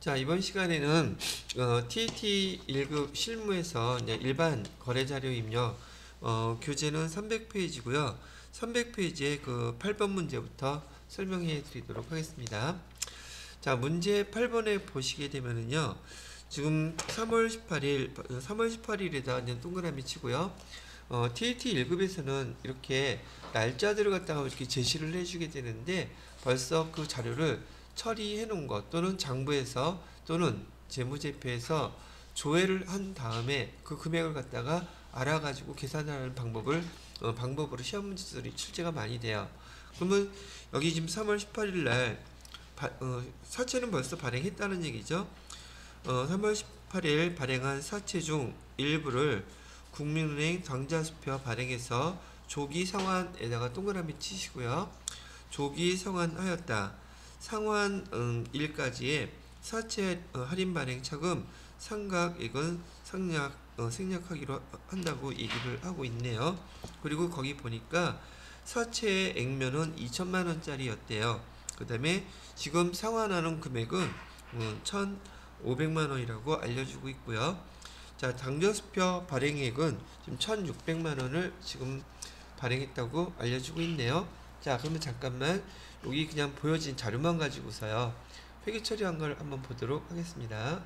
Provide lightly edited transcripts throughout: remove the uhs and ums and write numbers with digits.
자, 이번 시간에는 TET 1급 실무에서 이제 일반 거래자료 입력 교재는 300페이지고요. 300페이지의 그 8번 문제부터 설명해 드리도록 하겠습니다. 자, 문제 8번에 보시게 되면은요. 지금 3월 18일에다 이제 동그라미 치고요. TET 1급에서는 이렇게 날짜들을 갖다가 이렇게 제시를 해주게 되는데 벌써 그 자료를 처리해 놓은 것 또는 장부에서 또는 재무제표에서 조회를 한 다음에 그 금액을 갖다가 알아가지고 계산하는 방법으로 시험 문제들이 출제가 많이 돼요. 그러면 여기 지금 3월 18일 날 사채는 벌써 발행했다는 얘기죠. 3월 18일 발행한 사채 중 일부를 국민은행 당좌수표 발행해서 조기 상환에다가 동그라미 치시고요. 조기 상환하였다. 상환 일까지의 사채 할인 발행 차금 상각액은 생략하기로 한다고 얘기를 하고 있네요. 그리고 거기 보니까 사채 액면은 2천만 원짜리였대요. 그 다음에 지금 상환하는 금액은 1,500만 원이라고 알려주고 있고요. 자, 당좌수표 발행액은 지금 1,600만 원을 지금 발행했다고 알려주고 있네요. 자, 그러면 잠깐만 여기 그냥 보여진 자료만 가지고서요 회계 처리한 걸 한번 보도록 하겠습니다.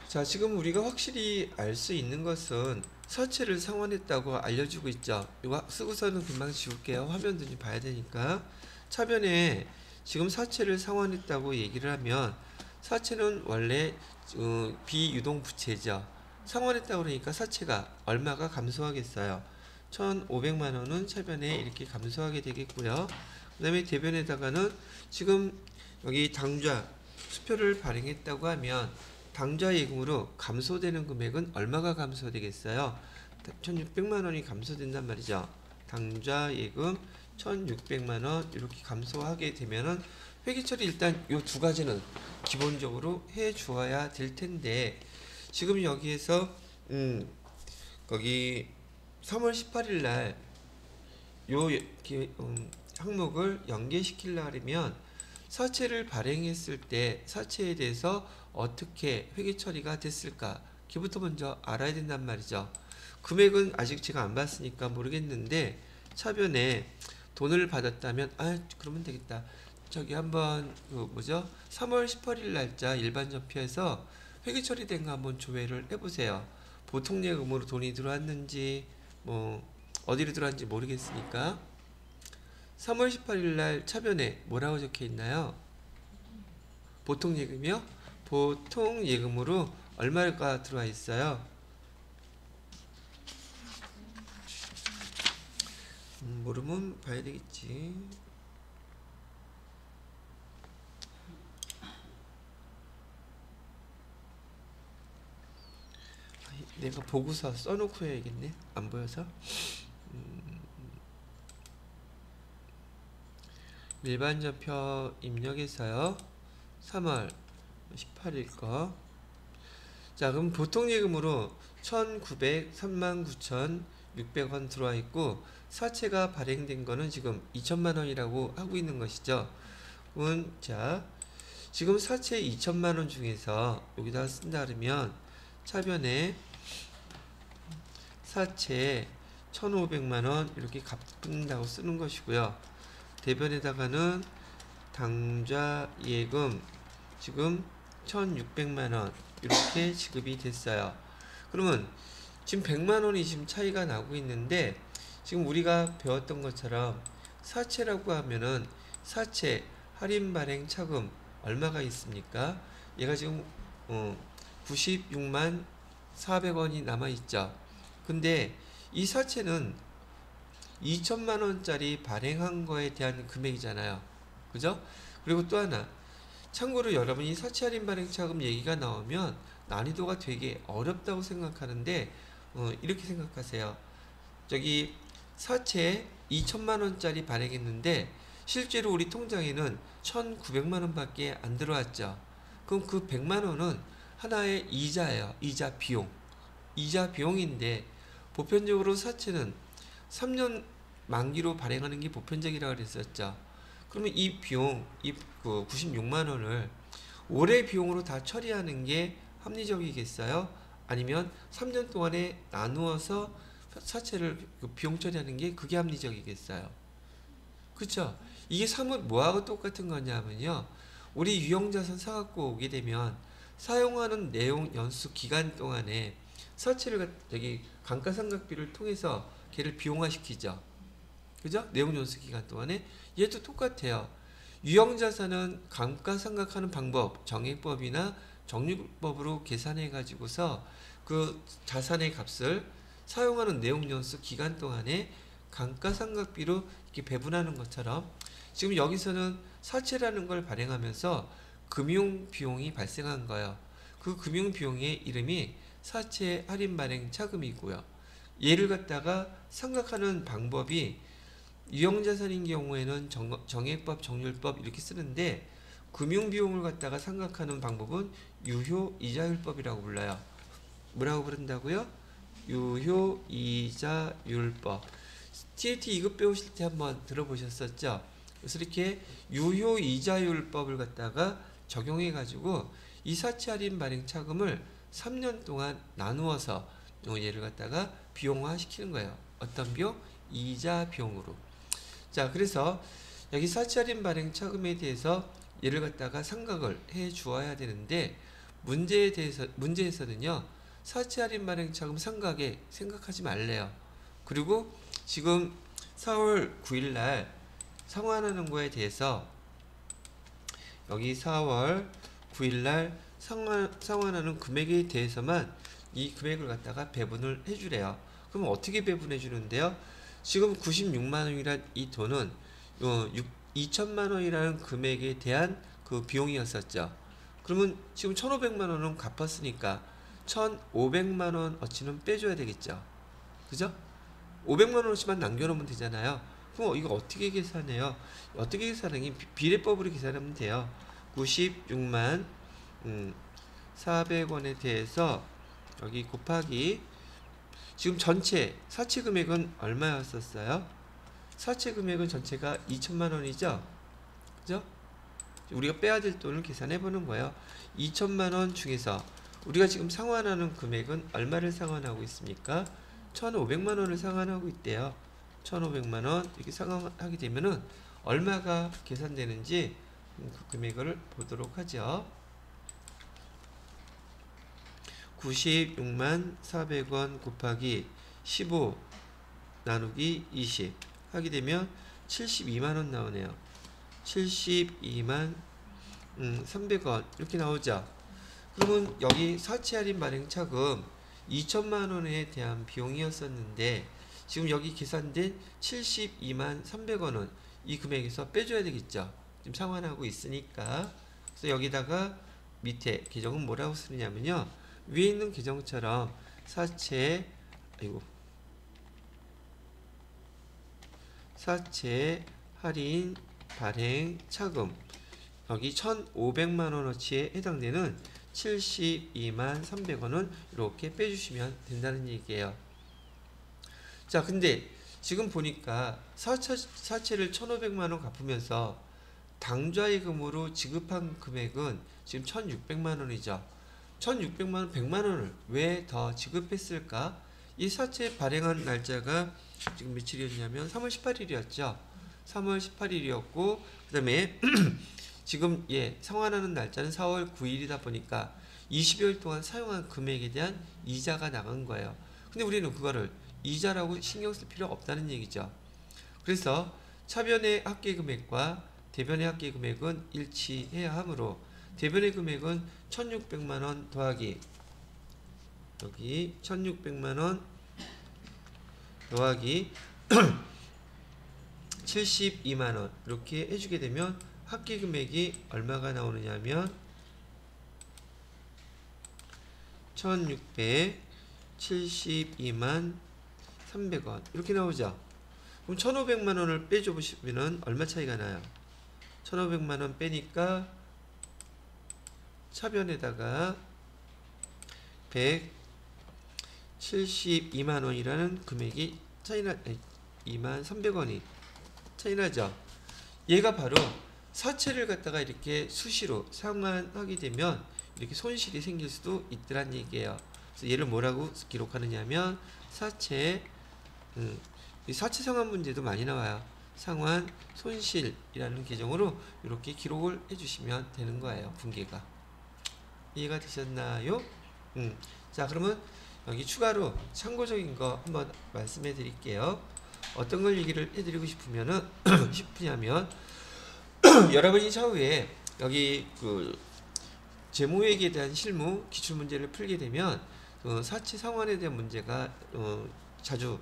자, 지금 우리가 확실히 알 수 있는 것은 사채를 상환했다고 알려주고 있죠. 이거 쓰고서는 금방 지울게요. 화면도 좀 봐야 되니까. 차변에 지금 사채를 상환했다고 얘기를 하면 사채는 원래 비유동 부채죠. 상환했다고 그러니까 사채가 얼마가 감소하겠어요. 1,500만 원은 차변에 이렇게 감소하게 되겠고요. 그 다음에 대변에다가는 지금 여기 당좌 수표를 발행했다고 하면 당좌 예금으로 감소되는 금액은 얼마가 감소되겠어요? 1,600만 원이 감소된단 말이죠. 당좌 예금 1,600만 원 이렇게 감소하게 되면은 회계처리 일단 요 두 가지는 기본적으로 해 주어야 될 텐데 지금 여기에서 거기 3월 18일 날 요 항목을 연계시키려면 사채를 발행했을 때 사채에 대해서 어떻게 회계 처리가 됐을까? 그부터 먼저 알아야 된단 말이죠. 금액은 아직 제가 안 봤으니까 모르겠는데 차변에 돈을 받았다면 그러면 되겠다. 저기 한번 3월 18일 날짜 일반전표에서 회계 처리된 거 한번 조회를 해보세요. 보통 예금으로 돈이 들어왔는지 어디로 들어왔는지 모르겠으니까 3월 18일 날 차변에 뭐라고 적혀 있나요? 보통 예금이요? 보통 예금으로 얼마가 들어와 있어요? 모르면 봐야 되겠지. 내가 보고서 써놓고 해야겠네. 안 보여서. 일반전표 입력해서요. 3월 18일 거. 자, 그럼 보통 예금으로 1,939,600원 들어와 있고 사채가 발행된 거는 지금 2천만 원이라고 하고 있는 것이죠. 자, 지금 사채 2천만 원 중에서 여기다 쓴다 그러면 차변에 사채 1,500만 원 이렇게 갚는다고 쓰는 것이고요. 대변에다가는 당좌 예금 지금 1,600만 원 이렇게 지급이 됐어요. 그러면 지금 100만 원이 지금 차이가 나고 있는데 지금 우리가 배웠던 것처럼 사채라고 하면은 사채 할인 발행 차금 얼마가 있습니까? 얘가 지금 96만 400원이 남아 있죠. 근데 이 사채는 2천만 원짜리 발행한 거에 대한 금액이잖아요. 그죠? 그리고 또 하나 참고로 여러분이 사채 할인 발행 차금 얘기가 나오면 난이도가 되게 어렵다고 생각하는데 이렇게 생각하세요. 저기 사채 2천만 원짜리 발행했는데 실제로 우리 통장에는 1,900만 원밖에 안 들어왔죠. 그럼 그 100만 원은 하나의 이자예요. 이자 비용. 이자 비용인데 보편적으로 사채는 3년 만기로 발행하는 게 보편적이라고 그랬었죠. 그러면 이 비용, 그 96만 원을 올해 비용으로 다 처리하는 게 합리적이겠어요? 아니면 3년 동안에 나누어서 사채를 비용 처리하는 게 그게 합리적이겠어요? 그쵸? 이게 사뭇 뭐하고 똑같은 거냐면요. 우리 유형자산 사갖고 오게 되면 사용하는 내용 연수 기간 동안에 사채를 여기 감가상각비를 통해서 걔를 비용화시키죠. 그죠? 내용 연수 기간 동안에 얘도 똑같아요. 유형자산은 감가상각하는 방법, 정액법이나 정률법으로 계산해 가지고서 그 자산의 값을 사용하는 내용 연수 기간 동안에 감가상각비로 이렇게 배분하는 것처럼 지금 여기서는 사채라는 걸 발행하면서 금융 비용이 발생한 거예요. 그 금융 비용의 이름이 사채 할인 발행 차금이고요. 얘를 갖다가 상각하는 방법이 유형자산인 경우에는 정액법, 정률법 이렇게 쓰는데 금융비용을 갖다가 상각하는 방법은 유효이자율법이라고 불러요. 뭐라고 부른다고요? 유효이자율법. TAT 2급 배우실 때 한번 들어보셨었죠? 그래서 이렇게 유효이자율법을 갖다가 적용해 가지고 이 사채 할인 발행 차금을 3년 동안 나누어서 얘를 갖다가 비용화 시키는 거예요. 어떤 비용? 이자 비용으로. 자, 그래서 여기 사채 할인 발행 차금에 대해서 얘를 갖다가 상각을 해 주어야 되는데 문제에서는요. 사채 할인 발행 차금 상각에 생각하지 말래요. 그리고 지금 4월 9일 날 상환하는 거에 대해서 여기 4월 9일 날 상환하는 금액에 대해서만 이 금액을 갖다가 배분을 해주래요. 그럼 어떻게 배분해 주는데요? 지금 96만 원이란 이 돈은 2천만 원이라는 금액에 대한 그 비용이었었죠. 그러면 지금 1,500만 원은 갚았으니까 1,500만 원 어치는 빼줘야 되겠죠. 그죠? 500만 원어치만 남겨놓으면 되잖아요. 그럼 이거 어떻게 계산해요? 어떻게 계산하니? 비례법으로 계산하면 돼요. 96만 400원에 대해서 여기 곱하기 지금 전체 사채 금액은 얼마였었어요? 사채 금액은 전체가 2천만 원이죠? 그죠? 우리가 빼야 될 돈을 계산해 보는 거예요. 2천만 원 중에서 우리가 지금 상환하는 금액은 얼마를 상환하고 있습니까? 1,500만 원을 상환하고 있대요. 1,500만 원 이렇게 상환하게 되면은 얼마가 계산되는지 그 금액을 보도록 하죠. 96만 400원 곱하기 15 나누기 20 하게 되면 72만 원 나오네요. 72만 300원 이렇게 나오죠. 그러면 여기 사채 할인 발행 차금 2천만 원에 대한 비용이었었는데 지금 여기 계산된 72만 300원은 이 금액에서 빼줘야 되겠죠. 지금 상환하고 있으니까. 그래서 여기다가 밑에 계정은 뭐라고 쓰느냐면요. 위에 있는 계정처럼 사채 할인 발행 차금 여기 1,500만 원어치에 해당되는 72만 300원은 이렇게 빼주시면 된다는 얘기예요. 자, 근데 지금 보니까 사채를 1,500만 원 갚으면서 당좌예금으로 지급한 금액은 지금 1,600만 원이죠. 1,600만 원, 100만 원을 왜 더 지급했을까? 이 사채 발행한 날짜가 지금 며칠이었냐면 3월 18일이었죠. 3월 18일이었고 그 다음에 지금 상환하는 날짜는 4월 9일이다 보니까 20여일 동안 사용한 금액에 대한 이자가 나간 거예요. 근데 우리는 그거를 이자라고 신경 쓸 필요 없다는 얘기죠. 그래서 차변의 합계 금액과 대변의 합계 금액은 일치해야 하므로 대변의 금액은 1,600만 원 더하기 여기 1,600만 원 더하기 72만 원 이렇게 해주게 되면 합계 금액이 얼마가 나오느냐면 1,672만 300원 이렇게 나오죠. 그럼 1,500만 원을 빼줘 보시면은 얼마 차이가 나요? 1,500만 원 빼니까 차변에다가 172만 원이라는 금액이 차이나 2만 300원이 차이나죠. 얘가 바로 사채를 갖다가 이렇게 수시로 상환하게 되면 이렇게 손실이 생길 수도 있더란 얘기예요. 그래서 얘를 뭐라고 기록하느냐면 사채, 이 사채 상환 문제도 많이 나와요. 상환 손실이라는 계정으로 이렇게 기록을 해주시면 되는 거예요. 분계가 이해가 되셨나요? 자, 그러면 여기 추가로 참고적인 거 한번 말씀해 드릴게요. 어떤 걸 얘기를 해드리고 싶으냐면 여러분이 차후에 여기 그 재무회계에 대한 실무 기출문제를 풀게 되면 사채 상환에 대한 문제가 자주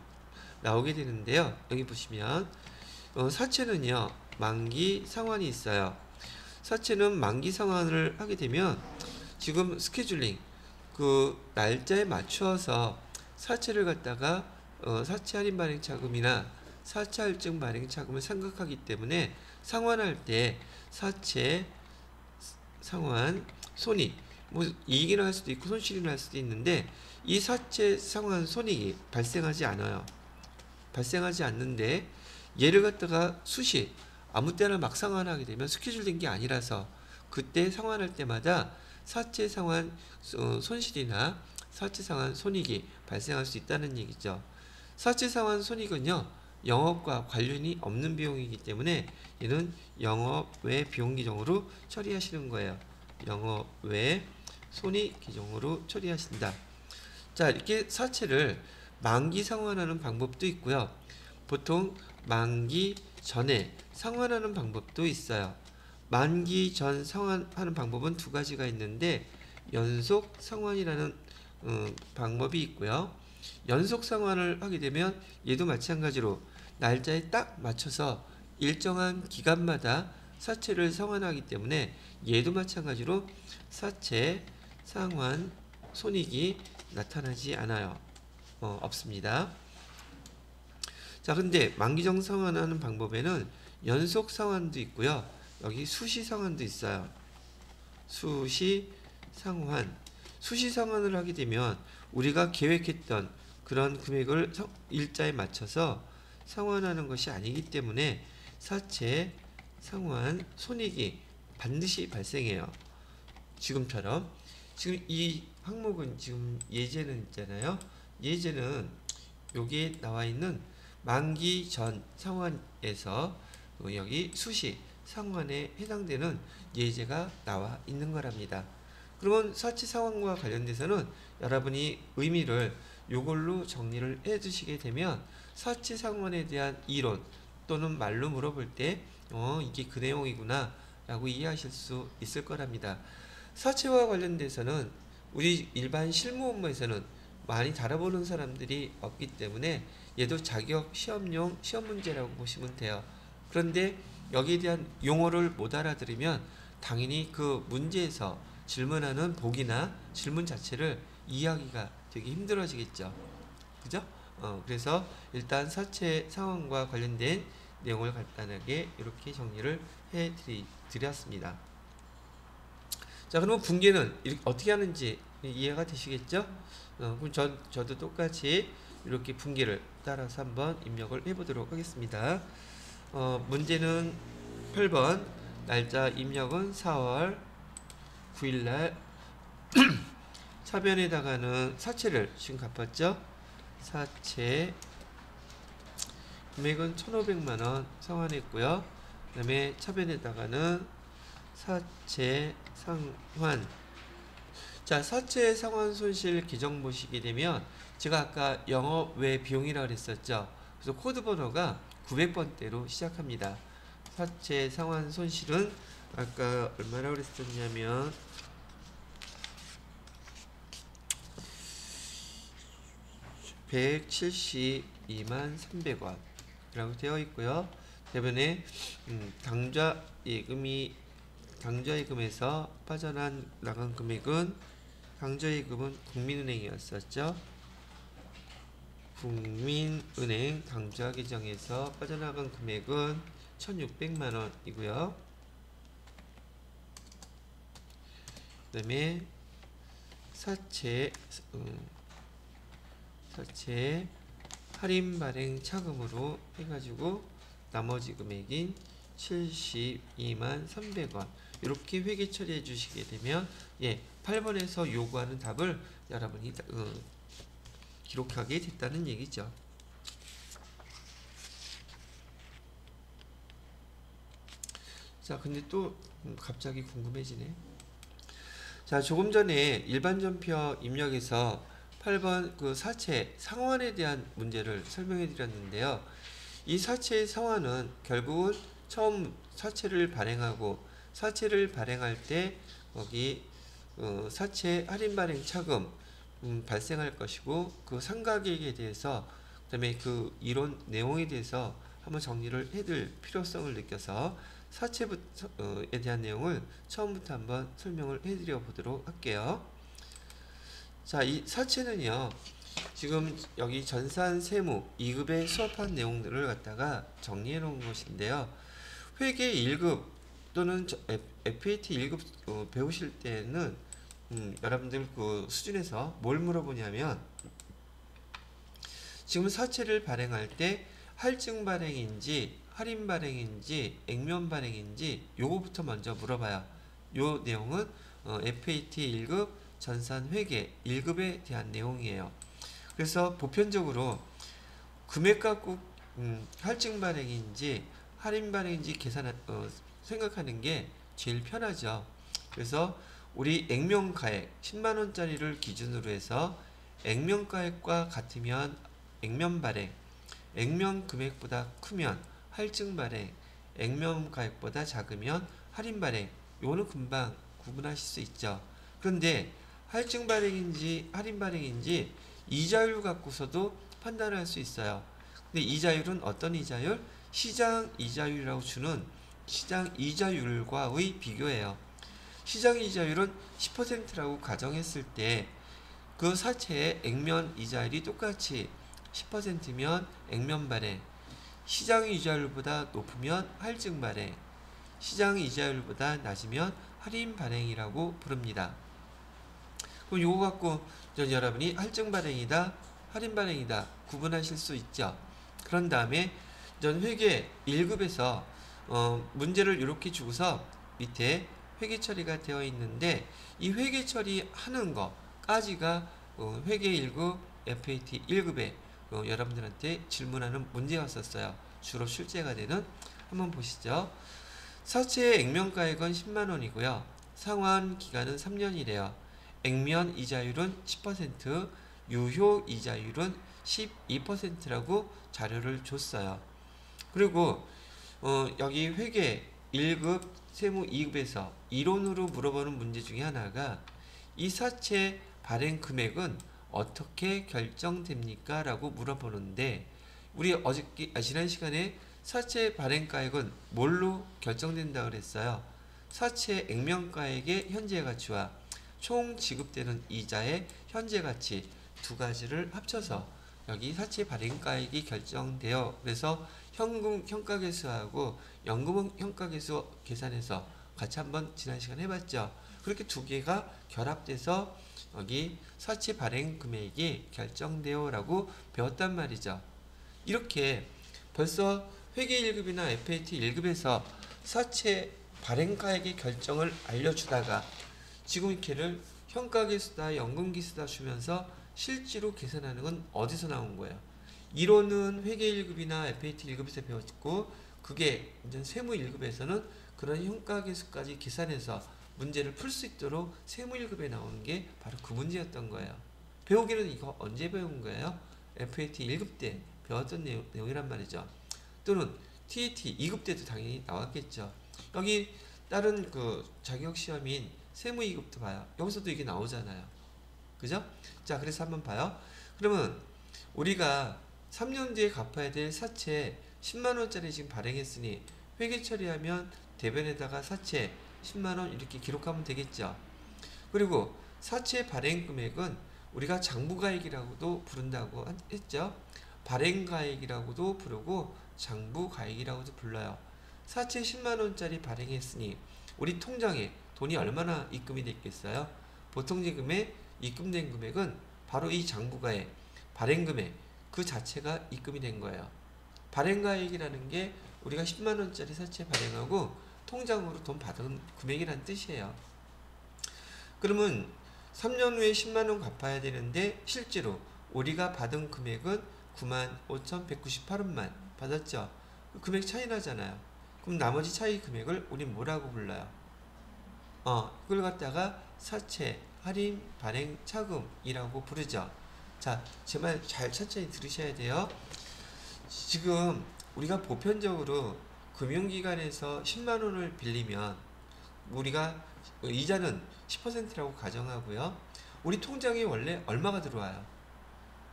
나오게 되는데요. 여기 보시면 사채는요 만기 상환이 있어요. 사채는 만기 상환을 하게 되면 지금 스케줄링 그 날짜에 맞추어서 사채를 갖다가 사채 할인 발행 차금이나 사채 할증 발행 차금을 생각하기 때문에 상환할 때 사채 상환 손익 뭐 이익이나 할 수도 있고 손실이나 할 수도 있는데 이 사채 상환 손익이 발생하지 않아요. 발생하지 않는데 얘를 갖다가 수시 아무 때나 막 상환하게 되면 스케줄된 게 아니라서 그때 상환할 때마다 사채 상환 손실이나 사채 상환 손익이 발생할 수 있다는 얘기죠. 사채 상환 손익은요 영업과 관련이 없는 비용이기 때문에 얘는 영업 외 비용 계정으로 처리하시는 거예요. 영업 외 손익 계정으로 처리하신다. 자, 이렇게 사채를 만기 상환하는 방법도 있고요. 보통 만기 전에 상환하는 방법도 있어요. 만기 전 상환하는 방법은 두 가지가 있는데 연속 상환이라는 방법이 있고요. 연속 상환을 하게 되면 얘도 마찬가지로 날짜에 딱 맞춰서 일정한 기간마다 사채를 상환하기 때문에 얘도 마찬가지로 사채 상환 손익이 나타나지 않아요. 없습니다. 자, 근데 만기정 상환하는 방법에는 연속 상환도 있고요. 여기 수시 상환도 있어요. 수시 상환. 수시 상환을 하게 되면 우리가 계획했던 그런 금액을 일자에 맞춰서 상환하는 것이 아니기 때문에 사채 상환 손익이 반드시 발생해요. 지금처럼. 지금 이 항목은 지금 예제는 있잖아요. 예제는 여기에 나와 있는 만기 전 상환에서 여기 수시 상환에 해당되는 예제가 나와 있는 거랍니다. 그러면 사채 상환과 관련돼서는 여러분이 의미를 이걸로 정리를 해 주시게 되면 사채 상환에 대한 이론 또는 말로 물어볼 때 이게 그 내용이구나 라고 이해하실 수 있을 거랍니다. 사채와 관련돼서는 우리 일반 실무 업무에서는 많이 다뤄보는 사람들이 없기 때문에 얘도 자격 시험용 시험 문제라고 보시면 돼요. 그런데 여기에 대한 용어를 못 알아들으면 당연히 그 문제에서 질문하는 보기나 질문 자체를 이해하기가 되게 힘들어지겠죠. 그죠? 그래서 일단 사채 상황과 관련된 내용을 간단하게 이렇게 정리를 해 드렸습니다. 자, 그러면 분계는 어떻게 하는지 이해가 되시겠죠? 그럼 저도 똑같이 이렇게 분계를 따라서 한번 입력을 해보도록 하겠습니다. 문제는 8번 날짜 입력은 4월 9일날 차변에다가는 사채를 지금 갚았죠? 사채 금액은 1,500만원 상환했고요. 그 다음에 차변에다가는 사채 상환. 자, 사채 상환 손실 계정 보시게 되면 제가 아까 영업 외 비용이라고 그랬었죠. 그래서 코드 번호가 900번대로 시작합니다. 사채 상환 손실은 아까 얼마라고 그랬었냐면 172만 300원 라고 되어 있고요. 대변에 당좌예금에서 빠져나간 금액은 당좌예금은 국민은행이었었죠. 국민은행 강좌 계정에서 빠져나간 금액은 1,600만원이고요. 그 다음에 사채 할인 발행 차금으로 해가지고 나머지 금액인 72만 300원 이렇게 회계 처리해 주시게 되면 8번에서 요구하는 답을 여러분이 기록하게 됐다는 얘기죠. 자, 근데 또 갑자기 궁금해지네. 자, 조금 전에 일반 전표 입력에서 8번 그 사채 상환에 대한 문제를 설명해 드렸는데요. 이 사채의 상환은 결국은 처음 사채를 발행하고 사채를 발행할 때 거기 사채 할인 발행 차금 발생할 것이고 그 상가계획에 대해서 그다음에 그 이론 내용에 대해서 한번 정리를 해둘 필요성을 느껴서 사채에 대한 내용을 처음부터 한번 설명을 해드려 보도록 할게요. 자, 이 사채는요, 지금 여기 전산 세무 2급에 수업한 내용들을 갖다가 정리해 놓은 것인데요. 회계 1급 또는 FAT 1급 배우실 때는 여러분들 그 수준에서 뭘 물어보냐면 지금 사채를 발행할 때 할증 발행인지 할인 발행인지 액면 발행인지 요거부터 먼저 물어봐요. 요 내용은 FAT 1급 전산 회계 1급에 대한 내용이에요. 그래서 보편적으로 금액 갖고 할증 발행인지 할인 발행인지 생각하는 게 제일 편하죠. 그래서 우리 액면가액 10만원짜리를 기준으로 해서 액면가액과 같으면 액면 발행, 액면 금액보다 크면 할증 발행, 액면 가액보다 작으면 할인 발행, 요거는 금방 구분하실 수 있죠. 그런데 할증 발행인지 할인 발행인지 이자율 갖고서도 판단할 수 있어요. 근데 이자율은 어떤 이자율? 시장 이자율이라고 주는 시장 이자율과의 비교예요. 시장 이자율은 10%라고 가정했을 때 그 사채의 액면 이자율이 똑같이 10%면 액면 발행, 시장 이자율보다 높으면 할증 발행, 시장 이자율보다 낮으면 할인 발행이라고 부릅니다. 그럼 요거 갖고 여러분이 할증 발행이다, 할인 발행이다 구분하실 수 있죠. 그런 다음에 회계 1급에서 문제를 이렇게 주고서 밑에 회계 처리가 되어 있는데 이 회계 처리하는 거까지가 회계 1급 FAT 1급에 여러분들한테 질문하는 문제였었어요. 주로 출제가 되는. 한번 보시죠. 사채의 액면가액은 10만원이고요. 상환 기간은 3년이래요. 액면 이자율은 10%, 유효 이자율은 12%라고 자료를 줬어요. 그리고 여기 회계 1급, 세무 2급에서 이론으로 물어보는 문제 중에 하나가 이 사채 발행 금액은 어떻게 결정됩니까? 라고 물어보는데 우리 지난 시간에 사채 발행가액은 뭘로 결정된다 그랬어요? 사채 액면가액의 현재 가치와 총 지급되는 이자의 현재 가치 두 가지를 합쳐서 여기 사채 발행가액이 결정되어 그래서 현금 현가계수하고 연금 현가계수 계산해서 같이 한번 지난 시간에 해봤죠. 그렇게 두 개가 결합돼서 여기 사채 발행 금액이 결정되어 라고 배웠단 말이죠. 이렇게 벌써 회계 1급이나 FAT 1급에서 사채 발행가액의 결정을 알려주다가 지금 이렇게를 현가계수다 연금계수다 주면서 실제로 계산하는 건 어디서 나온 거예요? 이론은 회계 1급이나 FAT 1급에서 배웠고 그게 이제 세무 1급에서는 그런 현가계수까지 계산해서 문제를 풀 수 있도록 세무 1급에 나오는 게 바로 그 문제였던 거예요. 배우기는 이거 언제 배운 거예요? FAT 1급 때 배웠던 내용이란 말이죠. 또는 TAT 2급 때도 당연히 나왔겠죠. 여기 다른 그 자격시험인 세무 2급도 봐요. 여기서도 이게 나오잖아요. 그죠? 자, 그래서 한번 봐요. 그러면 우리가 3년 뒤에 갚아야 될 사채 10만원짜리 지금 발행했으니 회계 처리하면 대변에다가 사채 10만원 이렇게 기록하면 되겠죠. 그리고 사채 발행 금액은 우리가 장부가액이라고도 부른다고 했죠. 발행가액이라고도 부르고 장부가액이라고도 불러요. 사채 10만원짜리 발행했으니 우리 통장에 돈이 얼마나 입금이 됐겠어요? 보통예금에 입금된 금액은 바로 이 장부가액, 발행금액 그 자체가 입금이 된 거예요. 발행가액이라는 게 우리가 10만원짜리 사채 발행하고 통장으로 돈 받은 금액이라는 뜻이에요. 그러면 3년 후에 10만원 갚아야 되는데 실제로 우리가 받은 금액은 95,198원만 받았죠. 금액 차이 나잖아요. 그럼 나머지 차이 금액을 우리 뭐라고 불러요? 이걸 갖다가 사채, 할인, 발행, 차금이라고 부르죠. 자, 제 말 잘 천천히 들으셔야 돼요. 지금 우리가 보편적으로 금융기관에서 10만원을 빌리면 우리가 이자는 10%라고 가정하고요. 우리 통장에 원래 얼마가 들어와요?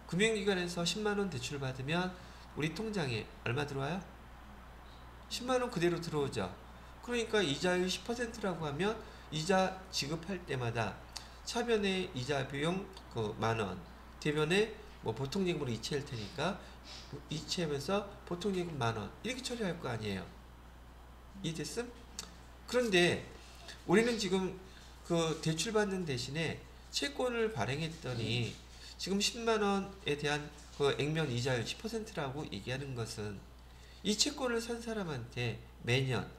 금융기관에서 10만원 대출 받으면 우리 통장에 얼마 들어와요? 10만원 그대로 들어오죠. 그러니까 이자율 10%라고 하면 이자 지급할 때마다 차변에 이자 비용 그 만원, 대변에 뭐 보통예금으로 이체할 테니까 이체하면서 보통예금 만원 이렇게 처리할 거 아니에요. 이해됐음? 그런데 우리는 지금 그 대출 받는 대신에 채권을 발행했더니 지금 10만원에 대한 그 액면 이자율 10%라고 얘기하는 것은 이 채권을 산 사람한테 매년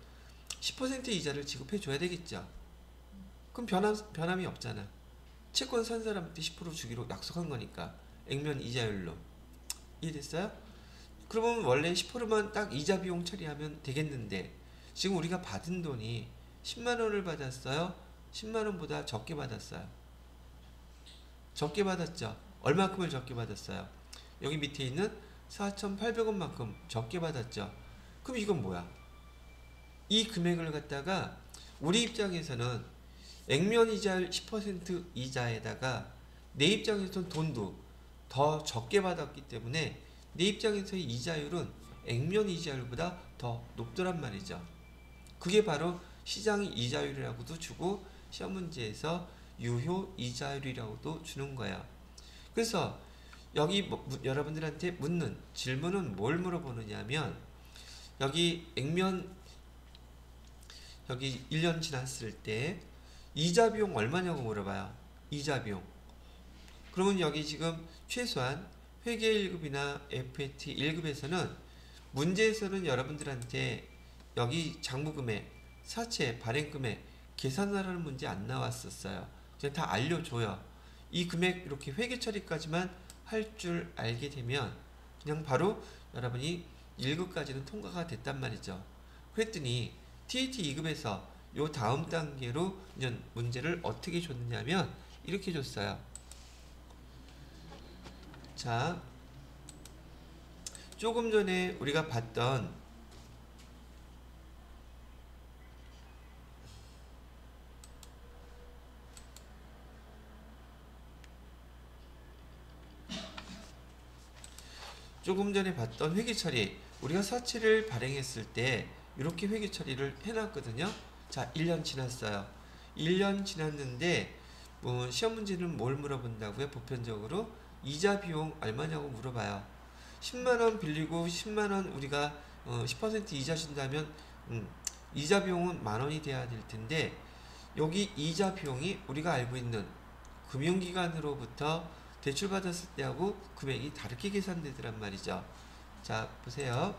10% 이자를 지급해 줘야 되겠죠. 그럼 변함이 없잖아. 채권 산 사람한테 10% 주기로 약속한 거니까 액면 이자율로. 이해됐어요? 그러면 원래 10%만 딱 이자 비용 처리하면 되겠는데 지금 우리가 받은 돈이 10만원을 받았어요? 10만원보다 적게 받았어요? 적게 받았죠? 얼마큼을 적게 받았어요? 여기 밑에 있는 4,800원만큼 적게 받았죠? 그럼 이건 뭐야? 이 금액을 갖다가 우리 입장에서는 액면 이자율 10% 이자에다가 내 입장에서는 돈도 더 적게 받았기 때문에 내 입장에서의 이자율은 액면 이자율보다 더 높더란 말이죠. 그게 바로 시장 이자율이라고도 주고 시험 문제에서 유효 이자율이라고도 주는 거야. 그래서 여기 여러분들한테 묻는 질문은 뭘 물어보느냐면 여기 액면 여기 1년 지났을 때 이자 비용 얼마냐고 물어봐요. 이자 비용. 그러면 여기 지금 최소한 회계 1급이나 FAT 1급에서는 문제에서는 여러분들한테 여기 장부금액, 사채, 발행금액 계산하라는 문제 안 나왔었어요. 그냥 다 알려줘요. 이 금액 이렇게 회계 처리까지만 할 줄 알게 되면 그냥 바로 여러분이 1급까지는 통과가 됐단 말이죠. 그랬더니 TAT 2급에서 요 다음 단계로 문제를 어떻게 줬느냐면 이렇게 줬어요. 자, 조금 전에 우리가 봤던 회계 처리, 우리가 사채를 발행했을 때 이렇게 회계 처리를 해놨거든요. 자, 1년 지났어요. 1년 지났는데 시험 문제는 뭘 물어본다고요? 보편적으로 이자 비용 얼마냐고 물어봐요. 10만원 빌리고 10만원 우리가 10% 이자 준다면 이자 비용은 만원이 돼야 될 텐데 여기 이자 비용이 우리가 알고 있는 금융기관으로부터 대출 받았을 때하고 금액이 다르게 계산되더란 말이죠. 자, 보세요.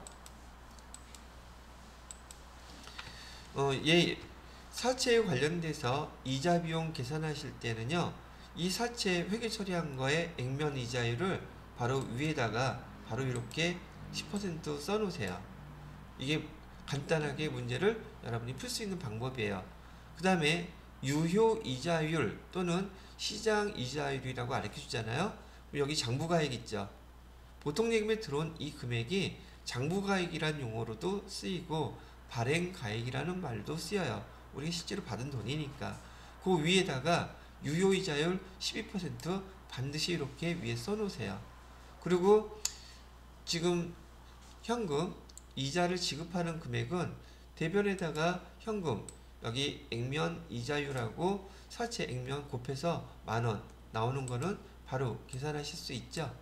사채에 관련돼서 이자 비용 계산하실 때는요, 이 사채 회계 처리한 거에 액면 이자율을 바로 위에다가 바로 이렇게 10% 써놓으세요. 이게 간단하게 문제를 여러분이 풀 수 있는 방법이에요. 그 다음에 유효 이자율 또는 시장 이자율이라고 가르쳐 주잖아요. 여기 장부가액 있죠. 보통예금에 들어온 이 금액이 장부가액이라는 용어로도 쓰이고 발행가액이라는 말도 쓰여요. 우리가 실제로 받은 돈이니까. 그 위에다가 유효이자율 12% 반드시 이렇게 위에 써놓으세요. 그리고 지금 현금 이자를 지급하는 금액은 대변에다가 현금 여기 액면 이자율하고 사채 액면 곱해서 만원 나오는 거는 바로 계산하실 수 있죠?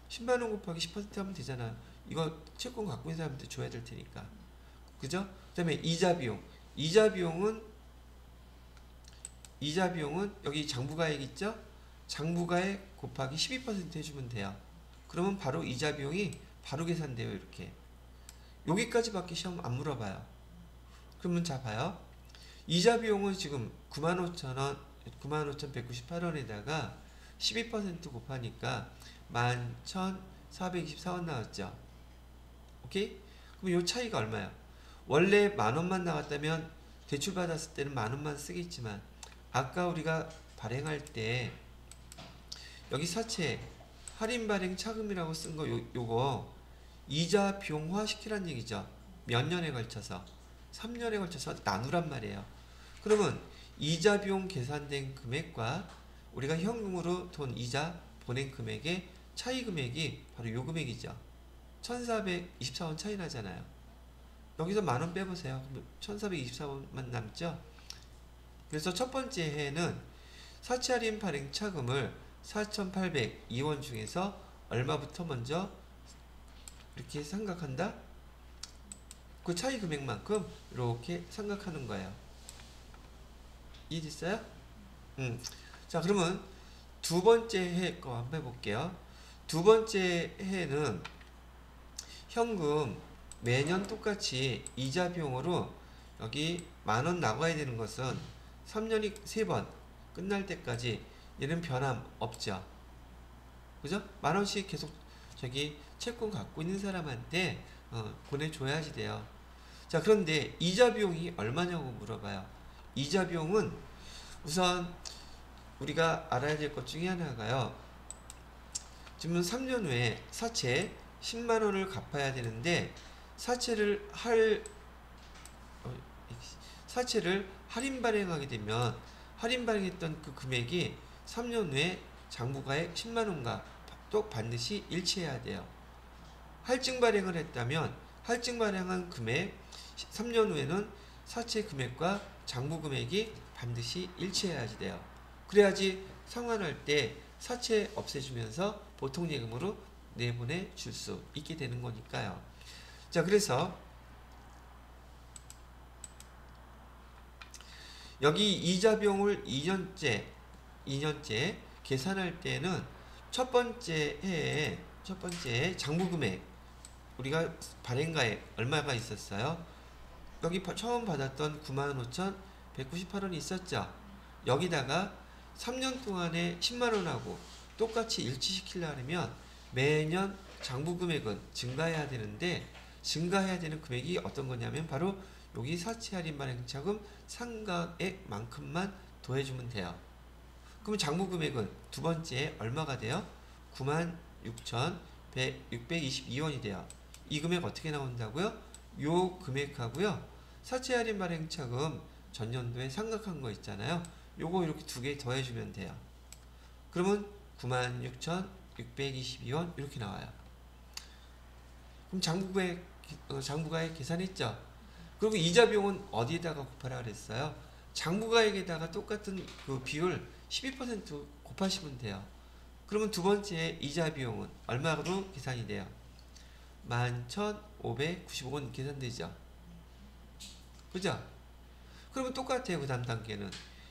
10만원 곱하기 10% 하면 되잖아. 이거 채권 갖고 있는 사람한테 줘야 될 테니까. 그죠? 그 다음에 이자 비용. 이자 비용은 여기 장부가액 있죠? 장부가액 곱하기 12% 해주면 돼요. 그러면 바로 이자 비용이 바로 계산돼요. 이렇게. 여기까지밖에 시험 안 물어봐요. 그러면 자 봐요. 이자 비용은 지금 95,000원, 95,198원에다가 12% 곱하니까 11,424원 나왔죠. 오케이? 그럼 요 차이가 얼마야? 원래 10,000원만 나왔다면 대출 받았을 때는 10,000원만 쓰겠지만 아까 우리가 발행할 때 여기 사채 할인 발행 차금이라고 쓴 거 요거 이자 비용화 시키란 얘기죠. 몇 년에 걸쳐서 3년에 걸쳐서 나누란 말이에요. 그러면 이자 비용 계산된 금액과 우리가 현금으로 돈 이자 보낸 금액의 차이 금액이 바로 요 금액이죠. 1,424원 차이 나잖아요. 여기서 10,000원 빼보세요. 1,424원만 남죠. 그래서 첫 번째 해에는 사채 할인 발행 차금을 4,802원 중에서 얼마부터 먼저 이렇게 생각한다? 그 차이 금액만큼 이렇게 생각하는 거예요. 이해됐어요? 자, 그러면 두 번째 해 거 한번 해볼게요. 두 번째 해는 현금 매년 똑같이 이자 비용으로 여기 10,000원 나가야 되는 것은 3년이 3번 끝날 때까지 얘는 변함 없죠. 그죠? 10,000원씩 계속 저기 채권 갖고 있는 사람한테 보내줘야지 돼요. 자, 그런데 이자 비용이 얼마냐고 물어봐요. 이자 비용은 우선 우리가 알아야 될 것 중에 하나가요. 지금 3년 후에 사채 10만원을 갚아야 되는데 사채를 할인 발행하게 되면 할인 발행했던 그 금액이 3년 후에 장부가액 10만원과 또 반드시 일치해야 돼요. 할증 발행을 했다면 할증 발행한 금액 3년 후에는 사채 금액과 장부 금액이 반드시 일치해야지 돼요. 그래야지 상환할 때 사채 없애주면서 보통 예금으로 내보내 줄 수 있게 되는 거니까요. 자, 그래서 여기 이자 비용을 2년째 계산할 때는 첫 번째 해에 장부 금액 우리가 발행가액 얼마가 있었어요? 여기 처음 받았던 95,198원이 있었죠. 여기다가 3년 동안에 10만원하고 똑같이 일치시키려면 매년 장부 금액은 증가해야 되는데 증가해야 되는 금액이 어떤 거냐면 바로 여기 사채 할인 발행차금 상각액만큼만 더해주면 돼요. 그럼 장부 금액은 두 번째에 얼마가 돼요? 96,622원이 돼요. 이 금액 어떻게 나온다고요? 요 금액하고요. 사채 할인 발행차금 전년도에 상각한 거 있잖아요. 요거 이렇게 두 개 더해주면 돼요. 그러면 96,622원 이렇게 나와요. 그럼 장부가액 계산했죠? 그리고 이자 비용은 어디에다가 곱하라 그랬어요? 장부가액에다가 똑같은 그 비율 12% 곱하시면 돼요. 그러면 두 번째 이자 비용은 얼마로 계산이 돼요? 11,595원 계산되죠? 그죠? 그러면 똑같아요. 그 다음 단계는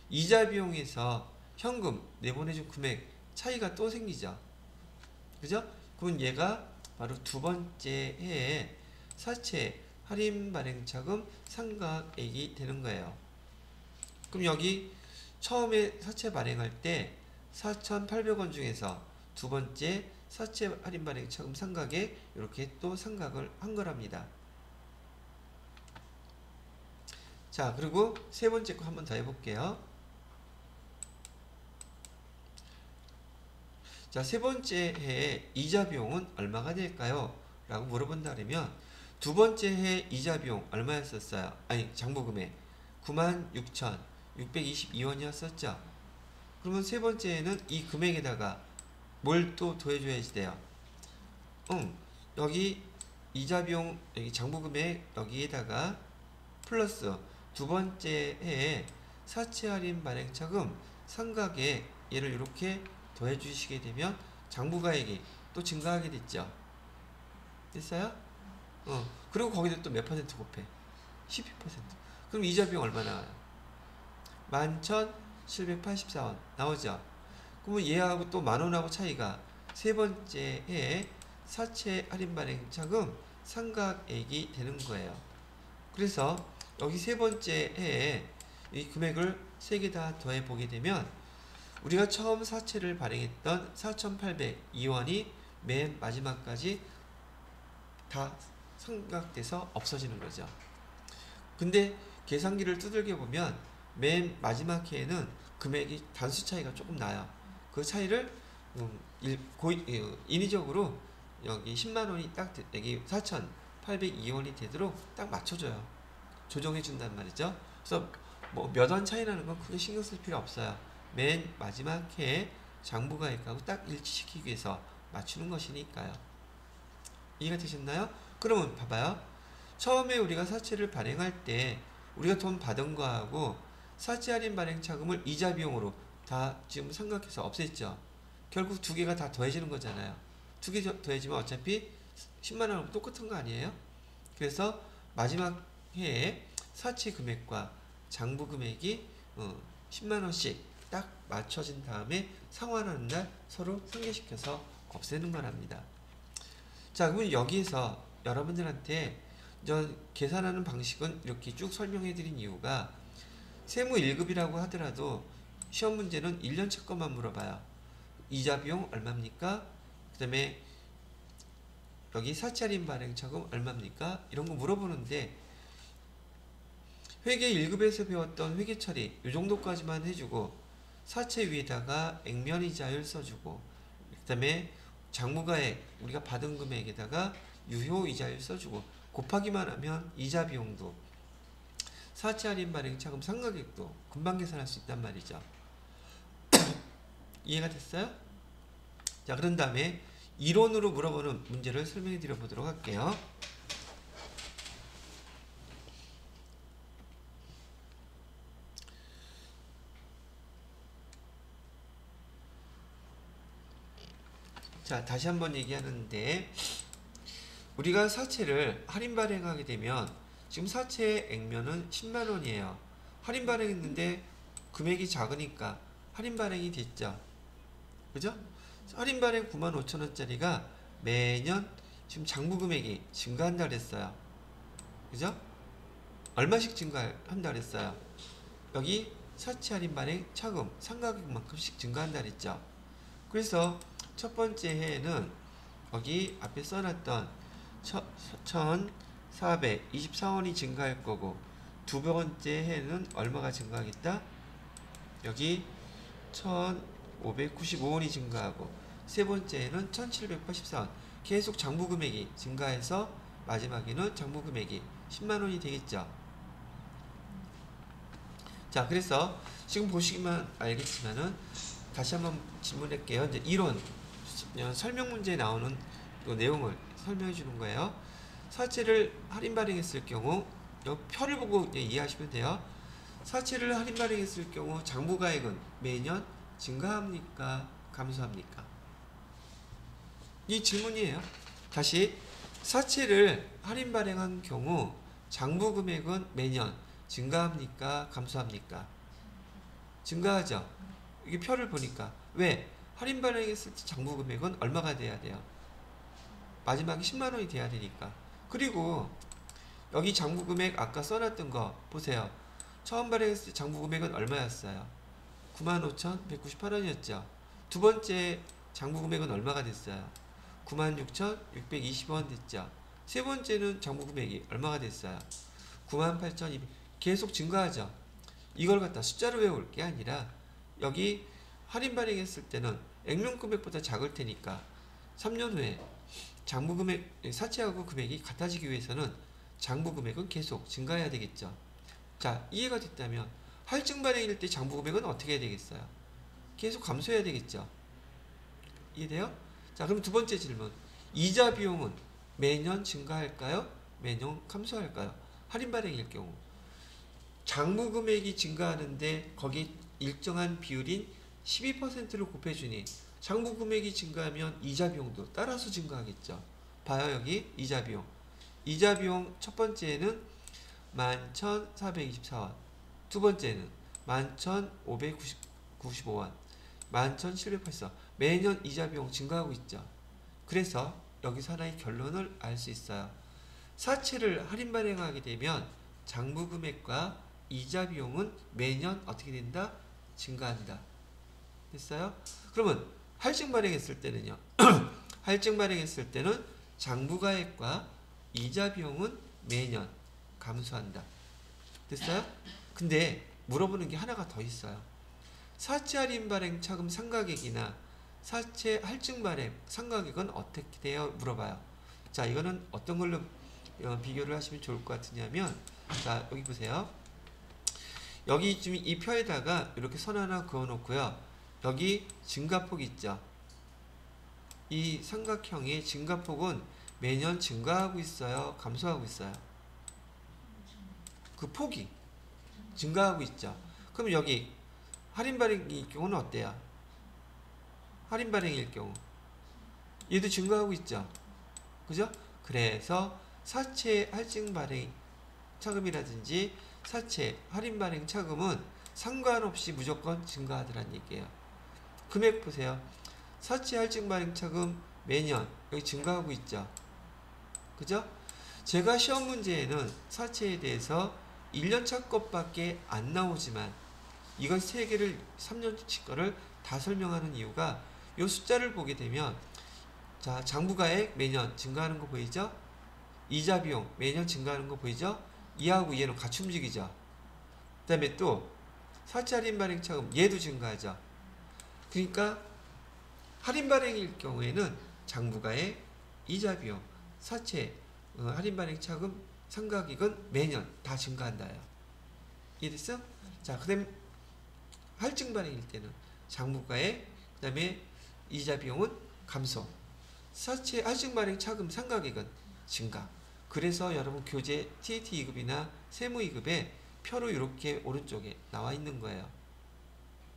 이자 비용에서 현금 내보내준 금액 차이가 또 생기죠. 그죠? 그럼 얘가 바로 두 번째 해에 사채 할인 발행차금 상각액이 되는 거예요. 그럼 여기 처음에 사채 발행할 때 4,800원 중에서 두 번째 사채 할인 발행차금 상각에 이렇게 또 상각을 한 거랍니다. 자, 그리고 세 번째 거 한번 더 해볼게요. 자, 세 번째 해에 이자 비용은 얼마가 될까요? 라고 물어본다면 두 번째 해 이자 비용 얼마였었어요? 아니, 장부금액 96,622원이었었죠. 그러면 세 번째에는 이 금액에다가 뭘 또 더해줘야지 돼요? 여기 이자 비용, 여기 장부금액 여기에다가 플러스 두 번째 해에 사채 할인 발행차금 상각액 얘를 이렇게 더해 주시게 되면 장부가액이 또 증가하게 됐죠. 됐어요? 그리고 거기다 또 몇 퍼센트 곱해? 12%. 그럼 이자 비용 얼마 나와요? 11,784원 나오죠. 그러면 얘하고 또 만원하고 차이가 세 번째 해에 사채 할인 발행 차금 상각액이 되는 거예요. 그래서 여기 세 번째 해에 이 금액을 세 개 다 더해 보게 되면 우리가 처음 사채를 발행했던 4,802원이 맨 마지막까지 다 상각돼서 없어지는 거죠. 근데 계산기를 두들겨 보면 맨 마지막 해에는 금액이 단수 차이가 조금 나요. 그 차이를 인위적으로 여기 10만원이 딱 여기 4,802원이 되도록 딱 맞춰줘요. 조정해 준단 말이죠. 그래서 뭐 몇 원 차이 나는 건 크게 신경 쓸 필요 없어요. 맨 마지막 해에 장부가액하고 딱 일치시키기 위해서 맞추는 것이니까요. 이해가 되셨나요? 그러면 봐봐요. 처음에 우리가 사채를 발행할 때 우리가 돈 받은 거하고 사채 할인 발행 차금을 이자 비용으로 다 지금 생각해서 없앴죠. 결국 두 개가 다 더해지는 거잖아요. 두 개 더해지면 어차피 10만원하고 똑같은 거 아니에요? 그래서 마지막 해에 사채 금액과 장부 금액이 10만원씩 딱 맞춰진 다음에 상환하는 날 서로 상계시켜서 없애는 거랍니다. 자, 그러면 여기에서 여러분들한테 계산하는 방식은 이렇게 쭉 설명해 드린 이유가 세무 1급이라고 하더라도 시험 문제는 1년치 것만 물어봐요. 이자 비용 얼마입니까? 그 다음에 여기 사채 할인 발행 차금 얼마입니까? 이런 거 물어보는데 회계 1급에서 배웠던 회계 처리 이 정도까지만 해주고 사채 위에다가 액면이자율 써주고 그 다음에 장부가액 우리가 받은 금액에다가 유효이자율 써주고 곱하기만 하면 이자 비용도 사채 할인 발행 차금 상각액도 금방 계산할 수 있단 말이죠. 이해가 됐어요? 자, 그런 다음에 이론으로 물어보는 문제를 설명해 드려 보도록 할게요. 자, 다시 한번 얘기하는데 우리가 사채를 할인 발행하게 되면 지금 사채 액면은 10만원이에요. 할인 발행했는데 금액이 작으니까 할인 발행이 됐죠. 그죠? 할인 발행 95,000원짜리가 매년 지금 장부 금액이 증가한다 그랬어요. 그죠? 얼마씩 증가한다 그랬어요. 여기 사채 할인 발행 차금 상각액만큼씩 증가한다 그랬죠. 그래서 첫 번째 해에는 여기 앞에 써놨던 1,424원이 증가할 거고 두 번째 해에는 얼마가 증가하겠다? 여기 1,595원이 증가하고 세 번째에는 1,784원 계속 장부 금액이 증가해서 마지막에는 장부 금액이 10만원이 되겠죠. 자, 그래서 지금 보시기만 알겠지만은 다시 한번 질문할게요. 이제 이론 설명 문제에 나오는 그 내용을 설명해 주는 거예요. 사채를 할인 발행했을 경우 이 표를 보고 이해하시면 돼요. 사채를 할인 발행했을 경우 장부가액은 매년 증가합니까? 감소합니까? 이 질문이에요. 다시 사채를 할인 발행한 경우 장부 금액은 매년 증가합니까? 감소합니까? 증가하죠. 이게 표를 보니까 왜? 할인 발행했을 때 장부 금액은 얼마가 돼야 돼요? 마지막에 10만원이 돼야 되니까. 그리고 여기 장부 금액 아까 써놨던 거 보세요. 처음 발행했을 때 장부 금액은 얼마였어요? 95,198원이었죠. 두 번째 장부 금액은 얼마가 됐어요? 96,620원 됐죠. 세 번째는 장부 금액이 얼마가 됐어요? 98,200. 계속 증가하죠. 이걸 갖다 숫자로 외울 게 아니라 여기 할인 발행했을 때는 액면 금액보다 작을 테니까 3년 후에 장부 금액, 사채하고 금액이 같아지기 위해서는 장부 금액은 계속 증가해야 되겠죠. 자, 이해가 됐다면 할증 발행일 때 장부 금액은 어떻게 해야 되겠어요? 계속 감소해야 되겠죠. 이해돼요? 자, 그럼 두 번째 질문. 이자 비용은 매년 증가할까요? 매년 감소할까요? 할인 발행일 경우 장부 금액이 증가하는데 거기 일정한 비율인 12%를 곱해주니 장부 금액이 증가하면 이자 비용도 따라서 증가하겠죠. 봐요, 여기 이자 비용. 이자 비용 첫 번째는 11,424원, 두 번째는 11,595원, 11,784원. 매년 이자 비용 증가하고 있죠. 그래서 여기서 하나의 결론을 알 수 있어요. 사채를 할인 발행하게 되면 장부 금액과 이자 비용은 매년 어떻게 된다? 증가한다. 됐어요? 그러면 할증 발행했을 때는요. 할증 발행했을 때는 장부가액과 이자 비용은 매년 감소한다. 됐어요? 근데 물어보는 게 하나가 더 있어요. 사채 할인 발행 차금 상가액이나 사채 할증 발행 상가액은 어떻게 돼요? 물어봐요. 자, 이거는 어떤 걸로 비교를 하시면 좋을 것 같으냐면, 자, 여기 보세요. 여기 지금 이 표에다가 이렇게 선 하나 그어 놓고요. 여기 증가폭 있죠. 이 삼각형의 증가폭은 매년 증가하고 있어요? 감소하고 있어요? 그 폭이 증가하고 있죠. 그럼 여기 할인 발행일 경우는 어때요? 할인 발행일 경우 얘도 증가하고 있죠. 그죠? 그래서 사채 할증 발행 차금이라든지 사채 할인 발행 차금은 상관없이 무조건 증가하더란 얘기예요. 금액 보세요. 사채 할증 발행 차금 매년 여기 증가하고 있죠. 그죠? 제가 시험 문제에는 사채에 대해서 1년차 것밖에 안 나오지만 이건 3개를 3년치 거를 다 설명하는 이유가 이 숫자를 보게 되면, 자, 장부가액 매년 증가하는 거 보이죠? 이자 비용 매년 증가하는 거 보이죠? 이하고 얘는 같이 움직이죠. 그 다음에 또 사채 할인 발행 차금 얘도 증가하죠. 그러니까 할인 발행일 경우에는 장부가액, 이자 비용, 사채 할인 발행 차금 상가액은 매년 다 증가한다요. 이해됐어? 자, 그 다음에 할증 발행일 때는 장부가액, 그 다음에 이자 비용은 감소, 사채 할증 발행 차금 상가액은 증가. 그래서 여러분 교재 TAT 2급이나 세무 2급에 표로 이렇게 오른쪽에 나와 있는 거예요.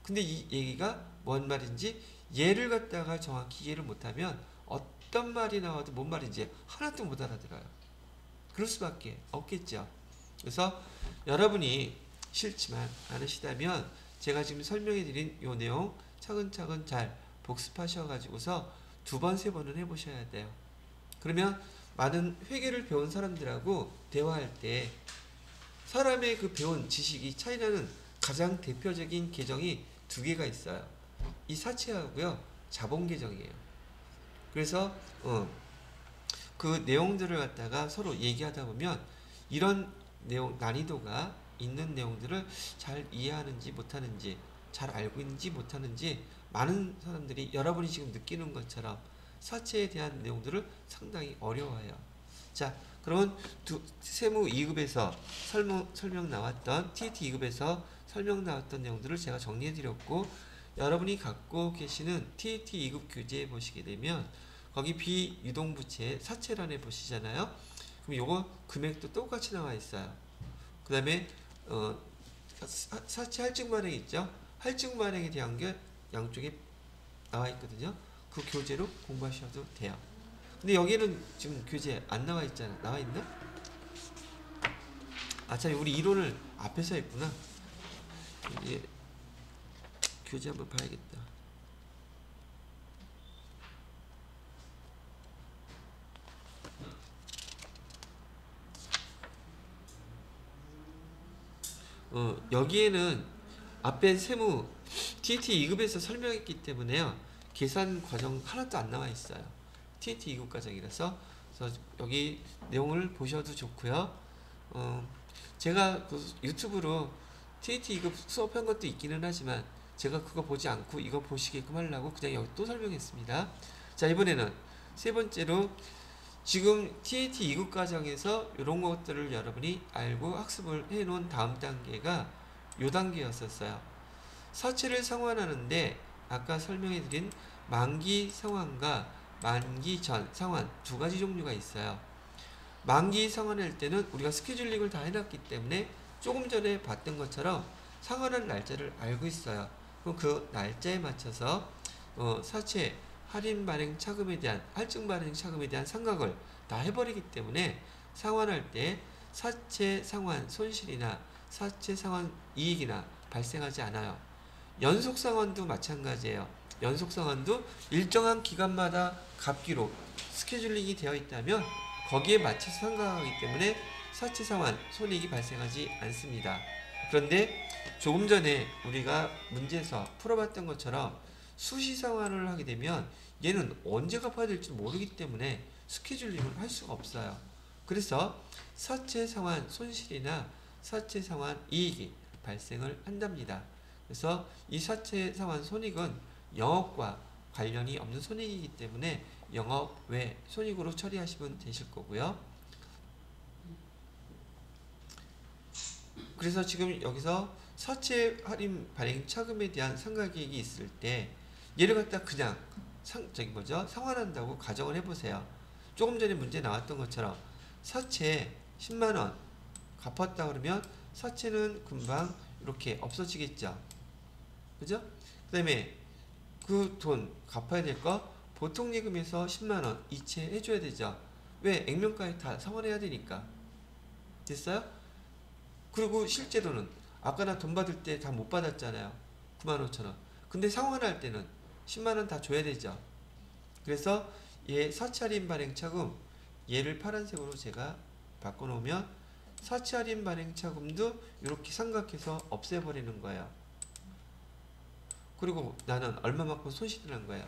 근데 이 얘기가 뭔 말인지 얘를 갖다가 정확히 이해를 못하면 어떤 말이 나와도 뭔 말인지 하나도 못 알아들어요. 그럴 수밖에 없겠죠. 그래서 여러분이 싫지만 않으시다면 제가 지금 설명해 드린 이 내용 차근차근 잘 복습하셔가지고서 2번, 3번은 해보셔야 돼요. 그러면 많은 회계를 배운 사람들하고 대화할 때 사람의 그 배운 지식이 차이나는 가장 대표적인 계정이 2개가 있어요. 이 사채하고요, 자본 계정이에요. 그래서 그 내용들을 갖다가 서로 얘기하다 보면 이런 내용, 난이도가 있는 내용들을 잘 이해하는지 못하는지, 잘 알고 있는지 못하는지 많은 사람들이 여러분이 지금 느끼는 것처럼 사채에 대한 내용들을 상당히 어려워해요. 자, 그러면 세무 2급에서 설명 나왔던 TAT 2급에서 설명 나왔던 내용들을 제가 정리해 드렸고, 여러분이 갖고 계시는 TAT 2급 교재에 보시게 되면 거기 비유동부채 사채란에 보시잖아요. 그럼 요거 금액도 똑같이 나와 있어요. 그 다음에 사채 할증 발행 있죠. 할증 발행에 대한 게 양쪽에 나와 있거든요. 그 교재로 공부하셔도 돼요. 근데 여기는 지금 교재 안 나와 있잖아. 나와 있나? 아, 참, 우리 이론을 앞에서 했구나. 이제 교재 한번 봐야겠다. 여기에는 앞에 세무 TAT 2급에서 설명했기 때문에요. 계산 과정 하나도 안 나와 있어요. TAT 2급 과정이라서. 그래서 여기 내용을 보셔도 좋고요. 제가 그 유튜브로 TAT 2급 수업한 것도 있기는 하지만 제가 그거 보지 않고 이거 보시게끔 하려고 그냥 여기 또 설명했습니다. 자, 이번에는 세 번째로 지금 TAT 2급 과정에서 이런 것들을 여러분이 알고 학습을 해놓은 다음 단계가 요 단계였었어요. 사채를 상환하는데 아까 설명해드린 만기 상환과 만기 전 상환 2가지 종류가 있어요. 만기 상환할 때는 우리가 스케줄링을 다 해놨기 때문에 조금 전에 봤던 것처럼 상환할 날짜를 알고 있어요. 그럼 그 날짜에 맞춰서 사채 할인 발행 차금에 대한 할증 발행 차금에 대한 상각을 다 해버리기 때문에 상환할 때 사채 상환 손실이나 사채 상환 이익이나 발생하지 않아요. 연속 상환도 마찬가지예요. 연속 상환도 일정한 기간마다 갚기로 스케줄링이 되어 있다면 거기에 맞춰서 상각하기 때문에 사채 상환 손익이 발생하지 않습니다. 그런데 조금 전에 우리가 문제에서 풀어봤던 것처럼 수시 상환을 하게 되면 얘는 언제 갚아야 될지 모르기 때문에 스케줄링을 할 수가 없어요. 그래서 사채 상환 손실이나 사채 상환 이익이 발생을 한답니다. 그래서 이 사채 상환 손익은 영업과 관련이 없는 손익이기 때문에 영업 외 손익으로 처리하시면 되실 거고요. 그래서 지금 여기서 사채 할인 발행 차금에 대한 상각이익이 있을 때 얘를 갖다 그냥 상환한다고 가정을 해보세요. 조금 전에 문제 나왔던 것처럼 사채 10만원 갚았다 그러면 사채는 금방 이렇게 없어지겠죠. 그죠? 그 다음에 그 돈 갚아야 될 거 보통 예금에서 10만원 이체 해줘야 되죠. 왜? 액면가에 다 상환해야 되니까. 됐어요? 그리고 실제로는 아까 나 돈 받을 때 다 못 받았잖아요. 95,000원. 근데 상환할 때는 10만원 다 줘야 되죠. 그래서 얘 사채할인 발행 차금 얘를 파란색으로 제가 바꿔놓으면 사채할인 발행 차금도 이렇게 삼각해서 없애버리는 거예요. 그리고 나는 얼마만큼 손실을 한 거예요.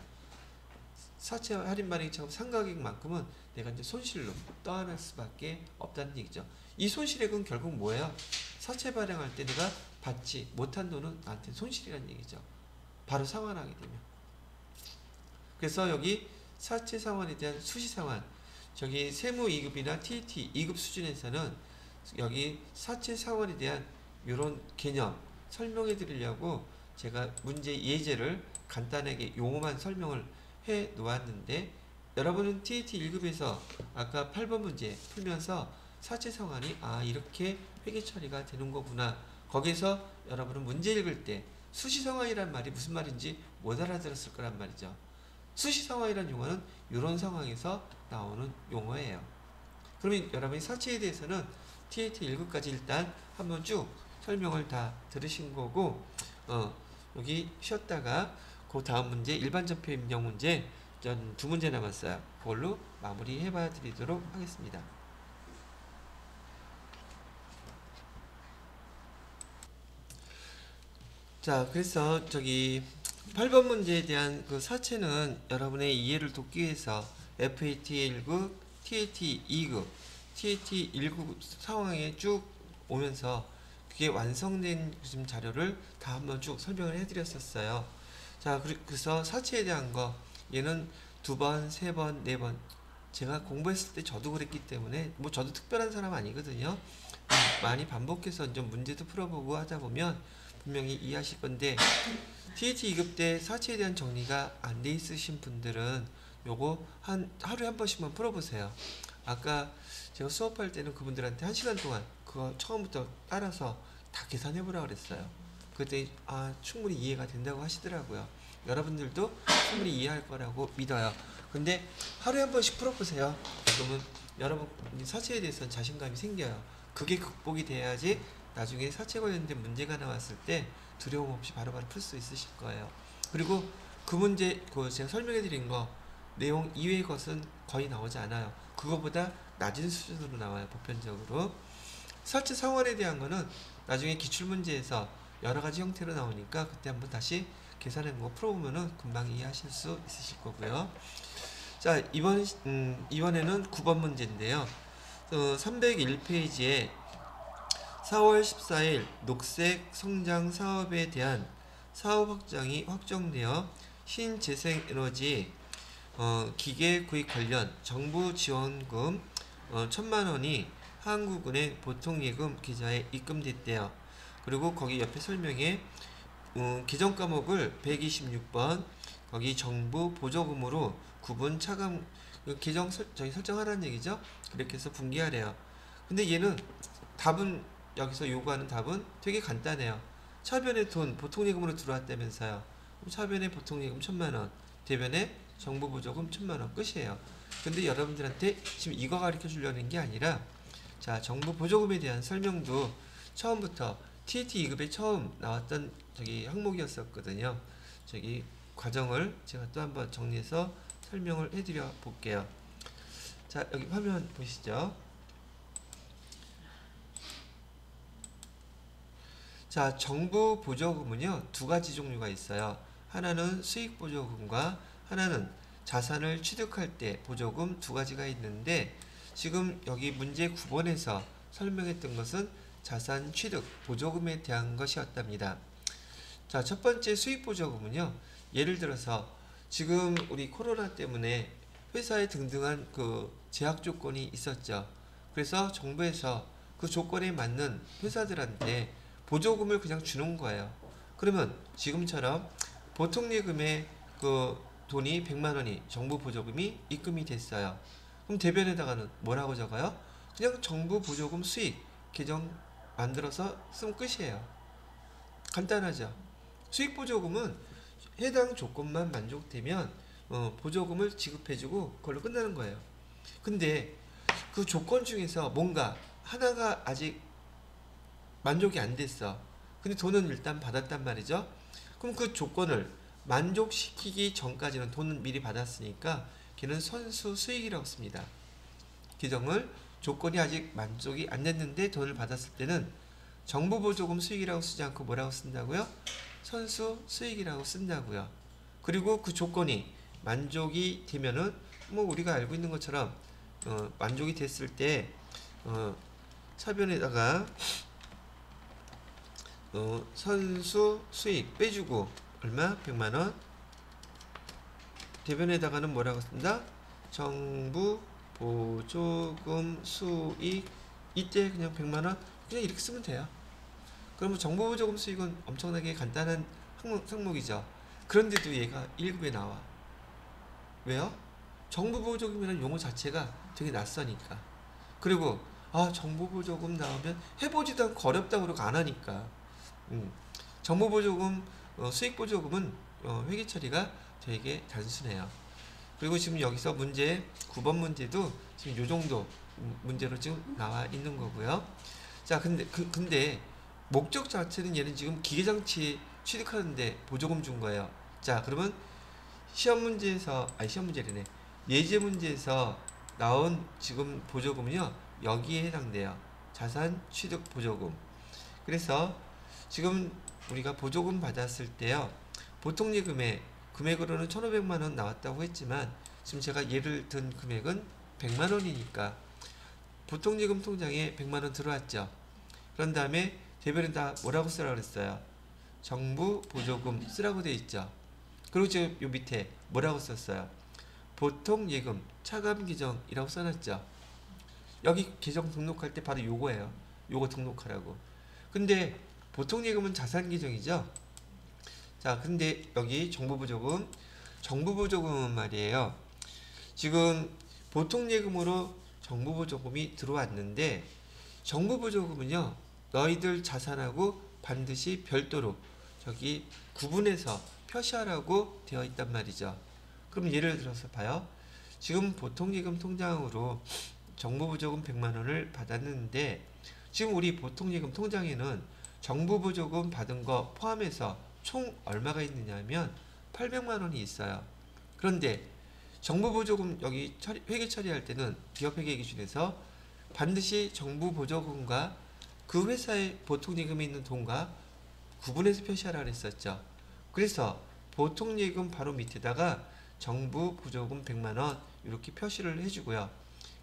사채 할인 발행 차금 상각액만큼은 내가 이제 손실로 떠안을 수밖에 없다는 얘기죠. 이 손실액은 결국 뭐예요? 사채 발행할 때 내가 받지 못한 돈은 나한테 손실이라는 얘기죠. 바로 상환하게 되면. 그래서 여기 사채 상환에 대한 수시 상환, 저기 세무 2급이나 TT 2급 수준에서는 여기 사채 상환에 대한 이런 개념 설명해 드리려고 제가 문제 예제를 간단하게 용어만 설명을 해 놓았는데, 여러분은 TT 1급에서 아까 8번 문제 풀면서 사채 상환이 이렇게 회계 처리가 되는 거구나. 거기서 여러분은 문제 읽을 때 수시 상환이란 말이 무슨 말인지 못 알아들었을 거란 말이죠. 수시 상환이란 용어는 이런 상황에서 나오는 용어예요. 그러면 여러분이 사채에 대해서는 TAT 1급까지 일단 한번 쭉 설명을 다 들으신 거고, 여기 쉬었다가 그 다음 문제 일반전표 입력 문제 전 2문제 남았어요. 그걸로 마무리 해봐 드리도록 하겠습니다. 자, 그래서 저기 8번 문제에 대한 그 사채는 여러분의 이해를 돕기 위해서 FAT 1급, TAT 2급, TAT 1급 상황에 쭉 오면서 그게 완성된 지금 자료를 다 한번 쭉 설명을 해드렸었어요. 자, 그래서 사채에 대한 거 얘는 2번, 3번, 4번 제가 공부했을 때 저도 그랬기 때문에 뭐 저도 특별한 사람 아니거든요. 많이 반복해서 좀 문제도 풀어보고 하다 보면 분명히 이해하실 건데, TAT 2급 때 사채에 대한 정리가 안 돼 있으신 분들은 요거 하루에 한 번씩만 풀어보세요. 아까 제가 수업할 때는 그분들한테 1시간 동안 그거 처음부터 따라서 다 계산해보라 그랬어요. 그때 충분히 이해가 된다고 하시더라고요. 여러분들도 충분히 이해할 거라고 믿어요. 근데 하루에 한 번씩 풀어보세요. 그러면 여러분 사채에 대해서는 자신감이 생겨요. 그게 극복이 돼야지 나중에 사채 관련된 문제가 나왔을 때 두려움 없이 바로바로 풀 수 있으실 거예요. 그리고 그 문제 제가 설명해 드린 거 내용 이외의 것은 거의 나오지 않아요. 그거보다 낮은 수준으로 나와요. 보편적으로. 사채 상환에 대한 거는 나중에 기출문제에서 여러 가지 형태로 나오니까 그때 한번 다시 계산한 거 풀어보면은 금방 이해하실 수 있으실 거고요. 자, 이번에는 9번 문제인데요. 301페이지에 4월 14일 녹색 성장 사업에 대한 사업 확장이 확정되어 신재생에너지 기계 구입 관련 정부 지원금 1,000만원이 한국은행 보통예금 계좌에 입금됐대요. 그리고 거기 옆에 설명에 계정 과목을 126번 거기 정부 보조금으로 구분 차감 계정 설정하라는 얘기죠. 그렇게 해서 분기하래요. 근데 얘는 답은 여기서 요구하는 답은 되게 간단해요. 차변에 돈 보통예금으로 들어왔다면서요. 그럼 차변에 보통예금 1,000만원, 대변에 정부보조금 1,000만원 끝이에요. 근데 여러분들한테 지금 이거 가르쳐 주려는 게 아니라, 자, 정부보조금에 대한 설명도 처음부터 TET 2급에 처음 나왔던 저기 항목이었었거든요. 저기 과정을 제가 또 한번 정리해서 설명을 해드려 볼게요. 자, 여기 화면 보시죠. 자, 정부 보조금은요, 두 가지 종류가 있어요. 하나는 수익 보조금과 하나는 자산을 취득할 때 보조금 두 가지가 있는데, 지금 여기 문제 9번에서 설명했던 것은 자산 취득 보조금에 대한 것이었답니다. 자, 첫 번째 수익 보조금은요, 예를 들어서 지금 우리 코로나 때문에 회사에 등등한 그 제약 조건이 있었죠. 그래서 정부에서 그 조건에 맞는 회사들한테 보조금을 그냥 주는 거예요. 그러면 지금처럼 보통예금의 그 돈이 100만 원이 정부 보조금이 입금이 됐어요. 그럼 대변에다가는 뭐라고 적어요? 그냥 정부 보조금 수익 계정 만들어서 쓰면 끝이에요. 간단하죠. 수익 보조금은 해당 조건만 만족되면 보조금을 지급해주고 그걸로 끝나는 거예요. 근데 그 조건 중에서 뭔가 하나가 아직 만족이 안 됐어. 근데 돈은 일단 받았단 말이죠. 그럼 그 조건을 만족시키기 전까지는 돈은 미리 받았으니까 걔는 선수 수익이라고 씁니다. 규정을 조건이 아직 만족이 안 됐는데 돈을 받았을 때는 정부 보조금 수익이라고 쓰지 않고 뭐라고 쓴다고요? 선수 수익이라고 쓴다고요. 그리고 그 조건이 만족이 되면은 뭐 우리가 알고 있는 것처럼 만족이 됐을 때 차변에다가 선수 수익 빼주고 얼마? 100만원. 대변에다가는 뭐라고 쓴다? 정부 보조금 수익. 이때 그냥 100만원 그냥 이렇게 쓰면 돼요. 그러면 정부 보조금 수익은 엄청나게 간단한 항목이죠. 그런데도 얘가 1급에 나와. 왜요? 정부 보조금이라는 용어 자체가 되게 낯서니까. 그리고 정부 보조금 나오면 해보지도 않고 어렵다고 그러고 안 하니까. 정부 보조금, 수익 보조금은 회계 처리가 되게 단순해요. 그리고 지금 여기서 문제 9번 문제도 지금 요 정도 문제로 지금 나와 있는 거고요. 자, 근데 목적 자체는 얘는 지금 기계장치 취득하는데 보조금 준 거예요. 자, 그러면 시험 문제래네. 예제 문제에서 나온 지금 보조금은요, 여기에 해당돼요. 자산 취득 보조금. 그래서 지금 우리가 보조금 받았을 때요, 보통예금의 금액으로는 1,500만원 나왔다고 했지만 지금 제가 예를 든 금액은 100만원이니까 보통예금 통장에 100만원 들어왔죠. 그런 다음에 대변에다 뭐라고 쓰라고 그랬어요? 정부 보조금 쓰라고 돼 있죠. 그리고 지금 요 밑에 뭐라고 썼어요? 보통예금 차감 계정이라고 써놨죠. 여기 계정 등록할 때 바로 요거예요. 요거 등록하라고. 근데 보통예금은 자산 계정이죠. 자, 근데 여기 정부보조금은 말이에요. 지금 보통예금으로 정부보조금이 들어왔는데, 정부보조금은요, 너희들 자산하고 반드시 별도로 저기 구분해서 표시하라고 되어 있단 말이죠. 그럼 예를 들어서 봐요. 지금 보통예금 통장으로 정부보조금 100만원을 받았는데, 지금 우리 보통예금 통장에는 정부보조금 받은 거 포함해서 총 얼마가 있느냐면 800만원이 있어요. 그런데 정부보조금 여기 회계 처리할 때는 기업회계 기준에서 반드시 정부보조금과 그 회사의 보통예금에 있는 돈과 구분해서 표시하라 그랬었죠. 그래서 보통예금 바로 밑에다가 정부보조금 100만원 이렇게 표시를 해주고요.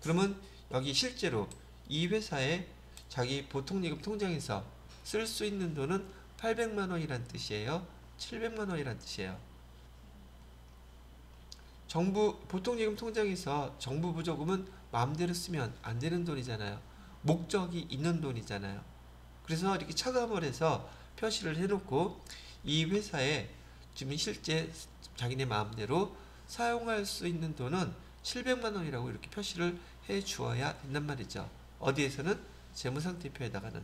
그러면 여기 실제로 이 회사의 자기 보통예금 통장에서 쓸 수 있는 돈은 800만원이란 뜻이에요. 700만원이란 뜻이에요. 보통예금 통장에서 정부보조금은 마음대로 쓰면 안 되는 돈이잖아요. 목적이 있는 돈이잖아요. 그래서 이렇게 차감을 해서 표시를 해놓고 이 회사에 지금 실제 자기네 마음대로 사용할 수 있는 돈은 700만원이라고 이렇게 표시를 해 주어야 된단 말이죠. 어디에서는 재무상태표에다가는.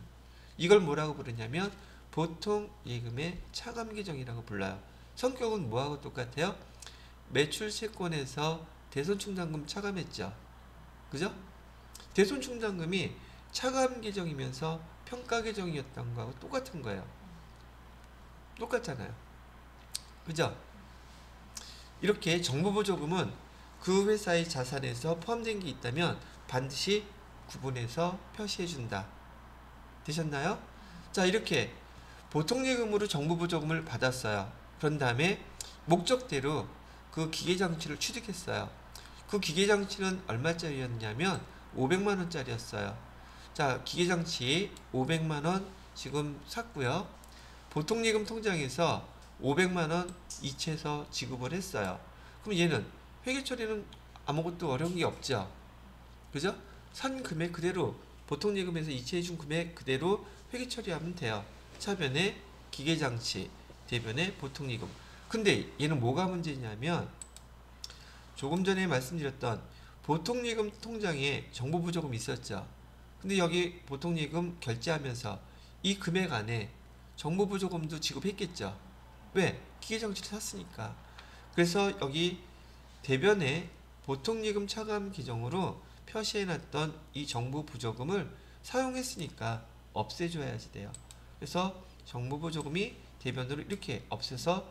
이걸 뭐라고 부르냐면 보통 예금의 차감 계정이라고 불러요. 성격은 뭐하고 똑같아요? 매출 채권에서 대손충당금 차감했죠. 그죠? 대손충당금이 차감 계정이면서 평가 계정이었던 거하고 똑같은 거예요. 똑같잖아요. 그죠? 이렇게 정부보조금은 그 회사의 자산에서 포함된 게 있다면 반드시 구분해서 표시해준다. 되셨나요? 자, 이렇게 보통예금으로 정부보조금을 받았어요. 그런 다음에 목적대로 그 기계장치를 취득했어요. 그 기계장치는 얼마짜리였냐면 500만원짜리였어요. 자, 기계장치 500만원 지금 샀고요. 보통예금 통장에서 500만원 이체해서 지급을 했어요. 그럼 얘는 회계처리는 아무것도 어려운 게 없죠. 그죠? 산 금액 그대로 보통예금에서 이체해준 금액 그대로 회계처리하면 돼요. 차변에 기계장치, 대변에 보통예금. 근데 얘는 뭐가 문제냐면 조금 전에 말씀드렸던 보통예금 통장에 정부보조금이 있었죠. 근데 여기 보통예금 결제하면서 이 금액 안에 정부보조금도 지급했겠죠. 왜? 기계장치를 샀으니까. 그래서 여기 대변에 보통예금 차감 계정으로 표시해놨던 이 정부보조금을 사용했으니까 없애줘야지 돼요. 그래서 정부보조금이 대변으로 이렇게 없애서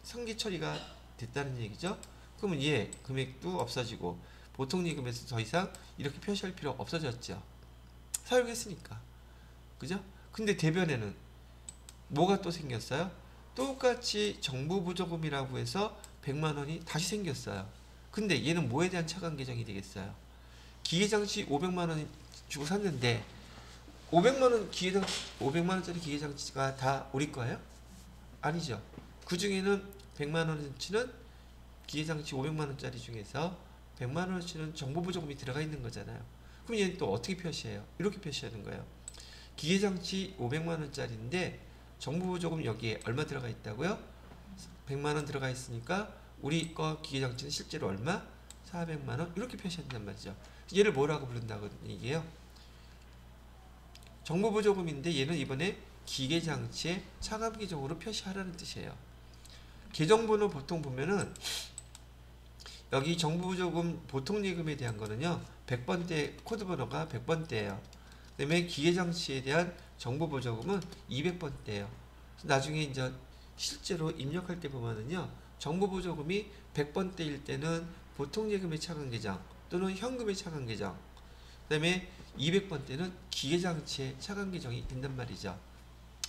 상기 처리가 됐다는 얘기죠. 그러면 얘 금액도 없어지고 보통예금에서 더 이상 이렇게 표시할 필요 없어졌죠. 사용했으니까. 그죠? 근데 대변에는 뭐가 또 생겼어요? 똑같이 정부보조금이라고 해서 100만원이 다시 생겼어요. 근데 얘는 뭐에 대한 차감 계정이 되겠어요? 기계장치 500만원 주고 샀는데 500만원짜리 기계장치가 다 우리 거예요? 아니죠. 그 중에는 100만원어치는 기계장치 500만원짜리 중에서 100만원어치는 정보보조금이 들어가 있는 거잖아요. 그럼 얘는 또 어떻게 표시해요? 이렇게 표시하는 거예요. 기계장치 500만원짜리인데 정보보조금 여기에 얼마 들어가 있다고요? 100만원 들어가 있으니까 우리 거 기계장치는 실제로 얼마? 400만원 이렇게 표시한단 말이죠. 얘를 뭐라고 부른다고 얘기해요? 정보보조금인데 얘는 이번에 기계장치의 차감 계정으로 표시하라는 뜻이에요. 계정번호 보통 보면은 여기 정부보조금 보통예금에 대한 거는요 100번대 코드번호가 100번대예요. 그 다음에 기계장치에 대한 정부보조금은 200번대예요. 나중에 이제 실제로 입력할 때 보면은요 정부보조금이 100번대일 때는 보통예금의 차감계정 또는 현금의 차감계정, 그 다음에 200번대는 기계장치의 차감계정이 된단 말이죠.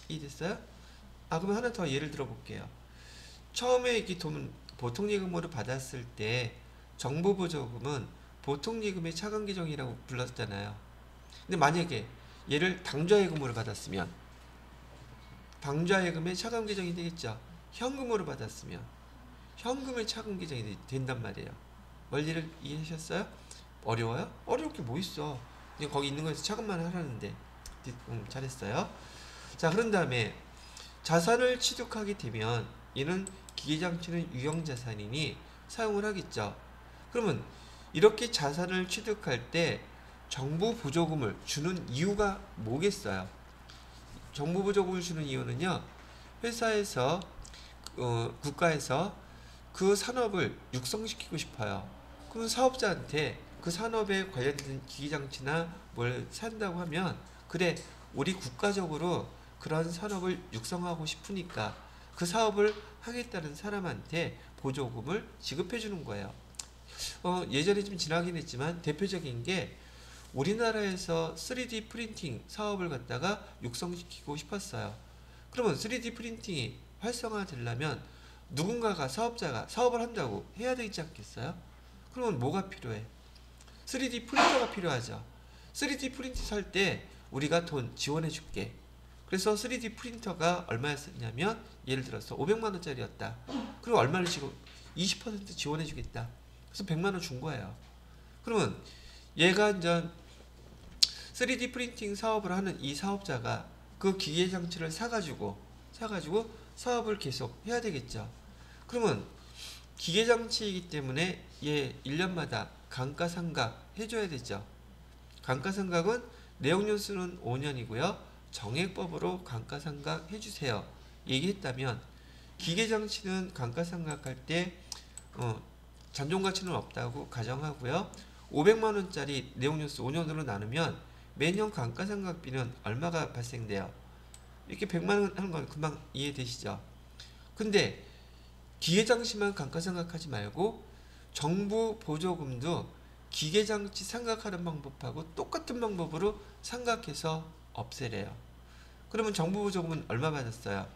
이해됐어요? 그러면 하나 더 예를 들어 볼게요. 처음에 이 돈 보통예금으로 받았을 때 정부보조금은 보통예금의 차감계정이라고 불렀잖아요. 근데 만약에 얘를 당좌예금으로 받았으면 당좌예금의 차감계정이 되겠죠. 현금으로 받았으면 현금의 차감계정이 된단 말이에요. 원리를 이해하셨어요? 어려워요? 어려울 게 뭐 있어. 그냥 거기 있는 거에서 차감만 하라는데. 잘했어요. 자, 그런 다음에 자산을 취득하게 되면 얘는 기계장치는 유형자산이니 사용을 하겠죠. 그러면 이렇게 자산을 취득할 때 정부보조금을 주는 이유가 뭐겠어요? 정부보조금을 주는 이유는요 회사에서 국가에서 그 산업을 육성시키고 싶어요. 그럼 사업자한테 그 산업에 관련된 기계장치나 뭘 산다고 하면 그래 우리 국가적으로 그런 산업을 육성하고 싶으니까 그 사업을 하겠다는 사람한테 보조금을 지급해 주는 거예요. 예전에 좀 지나긴 했지만 대표적인 게 우리나라에서 3D 프린팅 사업을 갖다가 육성시키고 싶었어요. 그러면 3D 프린팅이 활성화되려면 누군가가 사업자가 사업을 한다고 해야 되지 않겠어요? 그러면 뭐가 필요해? 3D 프린터가 필요하죠. 3D 프린터 살 때 우리가 돈 지원해 줄게. 그래서 3D 프린터가 얼마였냐면 예를 들어서 500만원짜리였다. 그럼 얼마를 지금 20% 지원해 주겠다. 그래서 100만원 준 거예요. 그러면 얘가 이제 3D 프린팅 사업을 하는 이 사업자가 그 기계 장치를 사가지고 사업을 계속 해야 되겠죠. 그러면 기계 장치이기 때문에 얘 1년마다 감가상각 해줘야 되죠. 감가상각은 내용연수는 5년이고요. 정액법으로 감가상각 해주세요 얘기했다면, 기계장치는 감가상각할 때 잔존가치는 없다고 가정하고요. 500만원짜리 내용뉴스 5년으로 나누면 매년 감가상각비는 얼마가 발생돼요? 이렇게 100만원 하는 건 금방 이해되시죠? 근데 기계장치만 감가상각하지 말고 정부 보조금도 기계장치 상각하는 방법하고 똑같은 방법으로 상각해서 없애래요. 그러면 정부 보조금은 얼마 받았어요?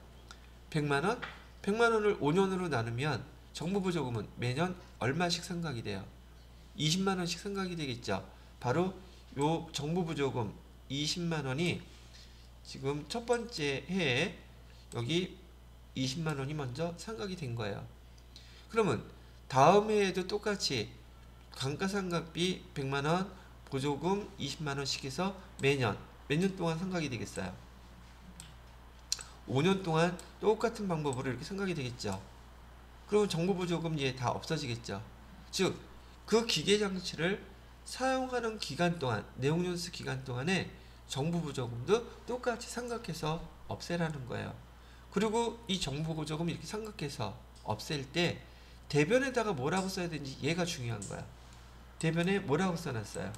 100만원? 100만원을 5년으로 나누면 정부 보조금은 매년 얼마씩 상각이 돼요? 20만원씩 상각이 되겠죠. 바로 요 정부 보조금 20만원이 지금 첫 번째 해에 여기 20만원이 먼저 상각이 된 거예요. 그러면 다음 해에도 똑같이 감가상각비 100만원, 보조금 20만원씩 해서 매년 몇 년 동안 상각이 되겠어요? 5년 동안 똑같은 방법으로 이렇게 상각이 되겠죠. 그러면 정부 보조금 얘 다 없어지겠죠. 즉, 그 기계장치를 사용하는 기간 동안, 내용연수 기간 동안에 정부 보조금도 똑같이 상각해서 없애라는 거예요. 그리고 이 정부 보조금 이렇게 상각해서 없앨 때 대변에다가 뭐라고 써야 되는지 얘가 중요한 거야. 대변에 뭐라고 써놨어요?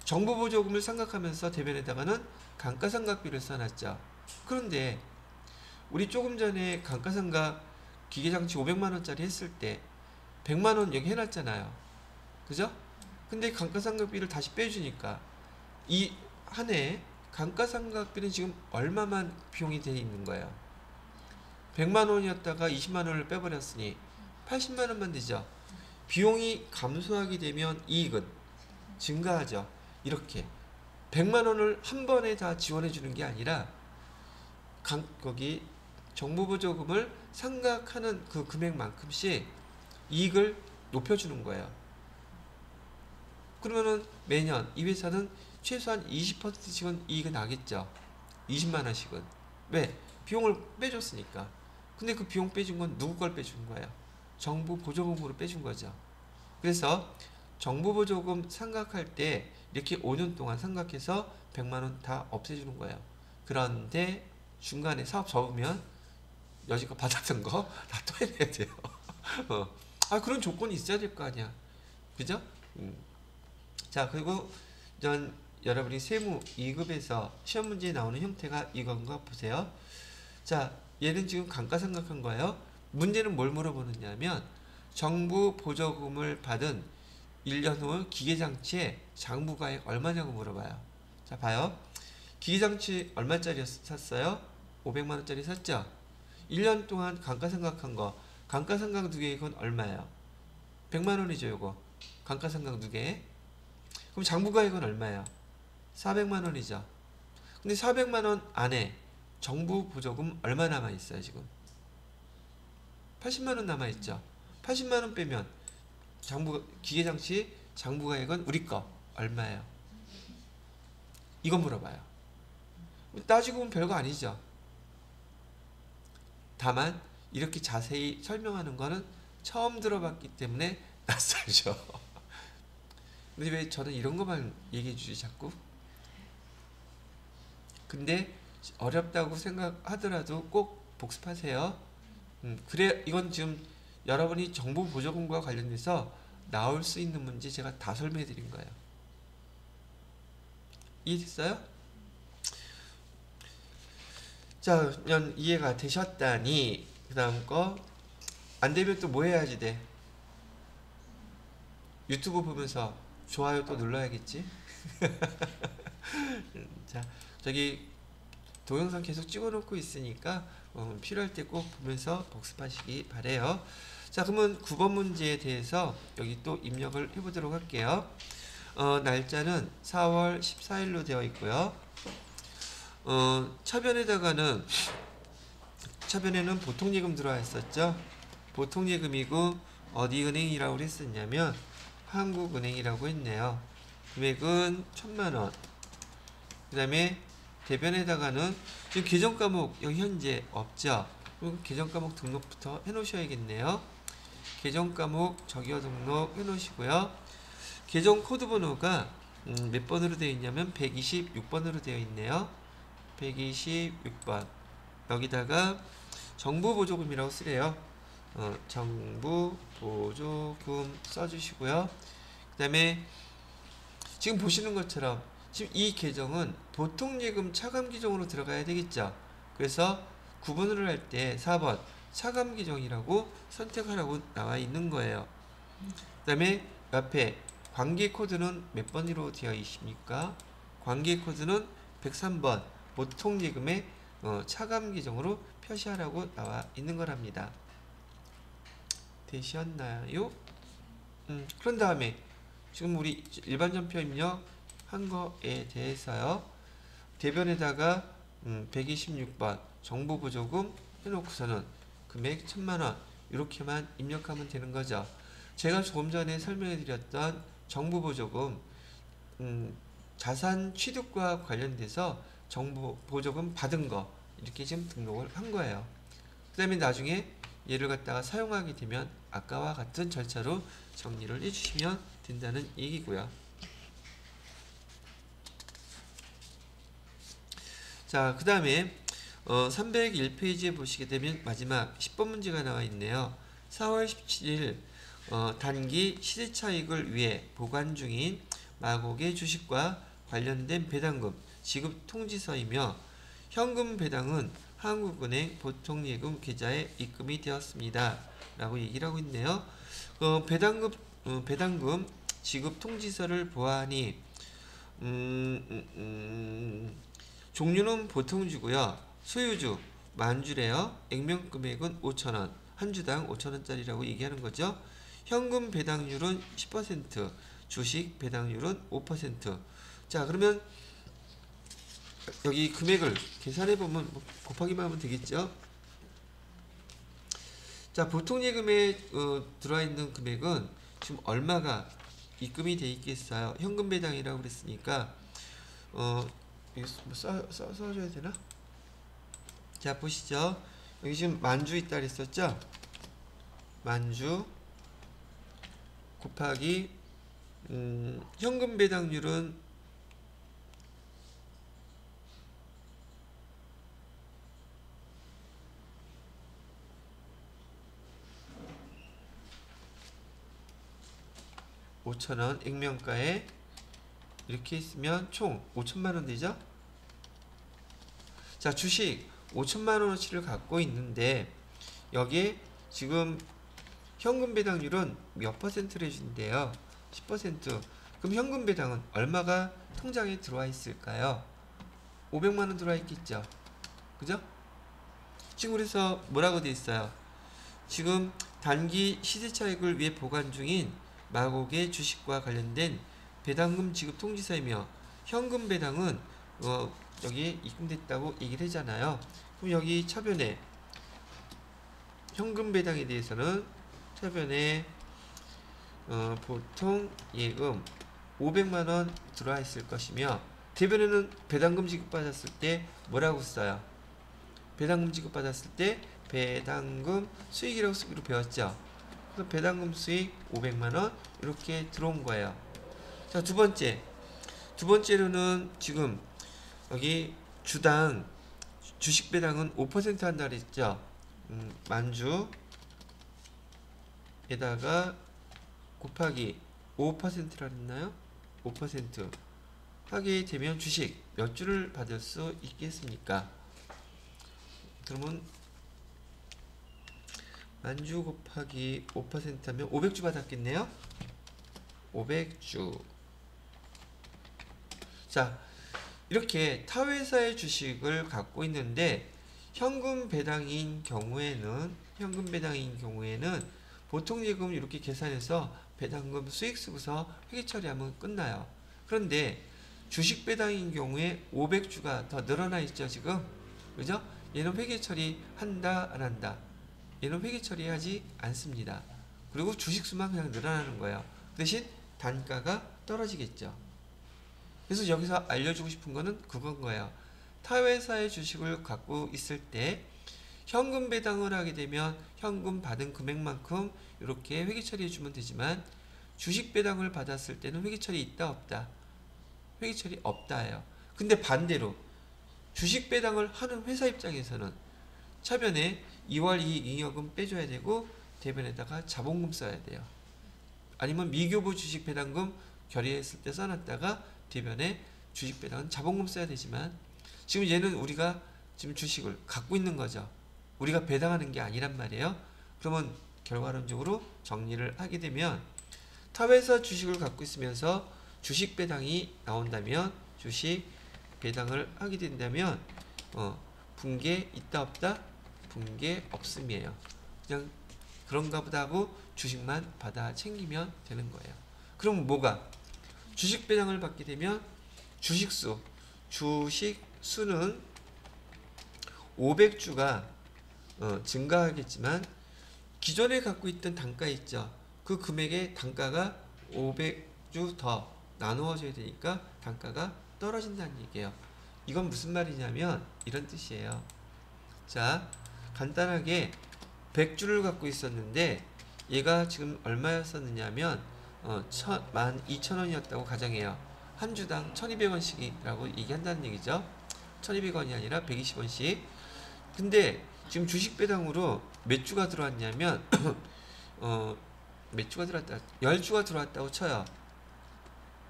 정부 보조금을 상각하면서 대변에다가는 감가상각비를 써놨죠. 그런데 우리 조금 전에 감가상각 기계장치 500만원짜리 했을 때 100만원 여기 해놨잖아요. 그죠? 근데 감가상각비를 다시 빼주니까 이 한 해에 감가상각비는 지금 얼마만 비용이 되어 있는 거예요? 100만원이었다가 20만원을 빼버렸으니 80만원만 되죠. 비용이 감소하게 되면 이익은 증가하죠. 이렇게 100만원을 한 번에 다 지원해 주는 게 아니라 거기 정부 보조금을 상각하는 그 금액만큼씩 이익을 높여주는 거예요. 그러면은 매년 이 회사는 최소한 20%씩은 이익이 나겠죠. 20만원씩은. 왜? 비용을 빼줬으니까. 근데 그 비용 빼준 건 누구 걸 빼준 거예요? 정부 보조금으로 빼준 거죠. 그래서 정부 보조금 상각할 때 이렇게 5년 동안 상각해서 100만원 다 없애주는 거예요. 그런데 중간에 사업 접으면 여지껏 받았던 거 다 토해내야 돼요. 그런 조건이 있어야 될 거 아니야. 그죠? 자, 그리고 여러분이 세무 2급에서 시험 문제에 나오는 형태가 이건가 보세요. 자, 얘는 지금 감가상각한 거예요. 문제는 뭘 물어보느냐면 정부 보조금을 받은 1년 후 기계장치의 장부가액 얼마냐고 물어봐요. 자, 봐요. 기계장치 얼마짜리 샀어요? 500만원짜리 샀죠? 1년 동안 감가상각한 거, 감가상각 누계액은 얼마예요? 100만원이죠, 요거. 감가상각 누계. 그럼 장부가액은 얼마예요? 400만원이죠. 근데 400만원 안에 정부 보조금 얼마 남아있어요, 지금? 80만원 남아있죠. 80만원 빼면 기계장치 장부가액은 우리 거 얼마예요? 이거 물어봐요. 따지고 보면 별거 아니죠. 다만 이렇게 자세히 설명하는 거는 처음 들어봤기 때문에 낯설죠. 근데 왜 저는 이런 것만 얘기해 주지 자꾸? 근데 어렵다고 생각하더라도 꼭 복습하세요. 그래, 이건 지금 여러분이 정부 보조금과 관련돼서 나올 수 있는 문제 제가 다 설명해 드린 거예요. 이해됐어요? 자, 이해가 되셨다니 그 다음 거 안 되면 또 뭐 해야지 돼? 유튜브 보면서 좋아요 또 눌러야겠지? 자, 저기 동영상 계속 찍어놓고 있으니까 필요할 때 꼭 보면서 복습하시기 바래요. 자, 그러면 9번 문제에 대해서 여기 또 입력을 해보도록 할게요. 날짜는 4월 14일로 되어 있고요. 차변에는 보통예금 들어와 있었죠. 보통예금이고 어디 은행이라고 했었냐면 한국은행이라고 했네요. 금액은 1000만원. 그 다음에 대변에다가는 지금 계정과목 여기 현재 없죠. 그럼 계정과목 등록부터 해놓으셔야겠네요. 계정과목 적여 등록 해놓으시고요. 계정 코드번호가 몇 번으로 되어 있냐면 126번으로 되어 있네요. 126번. 여기다가 정부보조금이라고 쓰래요. 정부보조금 써주시고요. 그 다음에 지금 보시는 것처럼 지금 이 계정은 보통예금 차감계정으로 들어가야 되겠죠. 그래서 구분을 할 때 4번 차감계정이라고 선택하라고 나와 있는 거예요. 그 다음에 옆에 관계코드는 몇 번으로 되어 있습니까? 관계코드는 103번 보통예금의 차감계정으로 표시하라고 나와 있는 거랍니다. 되셨나요? 그런 다음에 지금 우리 일반전표 입력 한 거에 대해서요. 대변에다가 126번 정부보조금 해놓고서는 금액 1000만원 이렇게만 입력하면 되는 거죠. 제가 조금 전에 설명해 드렸던 정부보조금 자산 취득과 관련돼서 정부보조금 받은 거 이렇게 지금 등록을 한 거예요. 그 다음에 나중에 얘를 갖다가 사용하게 되면 아까와 같은 절차로 정리를 해주시면 된다는 얘기고요. 자, 그 다음에 301페이지에 보시게 되면 마지막 10번 문제가 나와 있네요. 4월 17일 단기 시세차익을 위해 보관 중인 마곡의 주식과 관련된 배당금 지급 통지서이며 현금 배당은 한국은행 보통예금 계좌에 입금이 되었습니다. 라고 얘기를 하고 있네요. 배당금 지급 통지서를 보아하니 종류는 보통주고요. 소유주 만주래요. 액면금액은 5,000원, 한 주당 5,000원짜리라고 얘기하는 거죠. 현금 배당률은 10%, 주식 배당률은 5%. 자, 그러면 여기 금액을 계산해 보면 곱하기만 하면 되겠죠. 자, 보통예금에 들어와 있는 금액은 지금 얼마가 입금이 돼 있겠어요. 현금 배당이라고 그랬으니까 이거 써줘야 되나? 자, 보시죠. 여기 지금 만주 있다 그랬었죠. 만주 곱하기 현금 배당률은 5,000원 액면가에 이렇게 있으면 총 5천만원 되죠? 자, 주식 5천만원어치를 갖고 있는데 여기에 지금 현금 배당률은 몇 퍼센트를 해준대요? 10%. 그럼 현금 배당은 얼마가 통장에 들어와 있을까요? 500만원 들어와 있겠죠? 그죠? 지금 그래서 뭐라고 돼 있어요? 지금 단기 시세차익을 위해 보관 중인 마곡의 주식과 관련된 배당금 지급 통지서이며 현금 배당은 여기에 입금됐다고 얘기를 하잖아요. 그럼 여기 차변에 현금 배당에 대해서는 차변에 보통 예금 500만원 들어와 있을 것이며 대변에는 배당금 지급받았을 때 뭐라고 써요? 배당금 지급받았을 때 배당금 수익이라고 쓰기로 배웠죠. 그래서 배당금 수익 500만원 이렇게 들어온 거예요. 자, 두 번째로는 지금 여기 주당 주식 배당은 5% 한다 그랬죠. 만주에다가 곱하기 5%라 했나요? 5% 하게 되면 주식 몇 주를 받을 수 있겠습니까? 그러면 만주 곱하기 5% 하면 500주 받았겠네요. 500주. 자, 이렇게 타회사의 주식을 갖고 있는데 현금 배당인 경우에는 보통 예금 이렇게 계산해서 배당금 수익 쓰고서 회계 처리하면 끝나요. 그런데 주식 배당인 경우에 500주가 더 늘어나 있죠, 지금. 그죠? 얘는 회계 처리 한다, 안 한다? 얘는 회계 처리하지 않습니다. 그리고 주식 수만 그냥 늘어나는 거예요. 대신 단가가 떨어지겠죠. 그래서 여기서 알려주고 싶은 거는 그건 거예요. 타회사의 주식을 갖고 있을 때 현금 배당을 하게 되면 현금 받은 금액만큼 이렇게 회계 처리해 주면 되지만 주식 배당을 받았을 때는 회계 처리 있다 없다? 회계처리 없다예요. 근데 반대로 주식 배당을 하는 회사 입장에서는 차변에 2월 이익 잉여금 빼줘야 되고 대변에다가 자본금 써야 돼요. 아니면 미교부 주식 배당금 결의했을 때 써놨다가 대변에 주식 배당은 자본금 써야 되지만 지금 얘는 우리가 지금 주식을 갖고 있는 거죠. 우리가 배당하는 게 아니란 말이에요. 그러면 결과론적으로 정리를 하게 되면 타회사 주식을 갖고 있으면서 주식 배당이 나온다면 주식 배당을 하게 된다면 분계 있다 없다? 분계 없음이에요. 그냥 그런가 보다 하고 주식만 받아 챙기면 되는 거예요. 그럼 뭐가? 주식 배당을 받게 되면 주식수는 500주가 증가하겠지만 기존에 갖고 있던 단가 있죠. 그 금액의 단가가 500주 더 나누어져야 되니까 단가가 떨어진다는 얘기예요. 이건 무슨 말이냐면 이런 뜻이에요. 자, 간단하게 100주를 갖고 있었는데 얘가 지금 얼마였었느냐면 12,000원이었다고 가정해요. 한 주당 1,200원씩이라고 얘기한다는 얘기죠. 1,200원이 아니라 120원씩. 근데 지금 주식 배당으로 몇 주가 들어왔냐면 몇 주가 들어왔다? 10주가 들어왔다고 쳐요.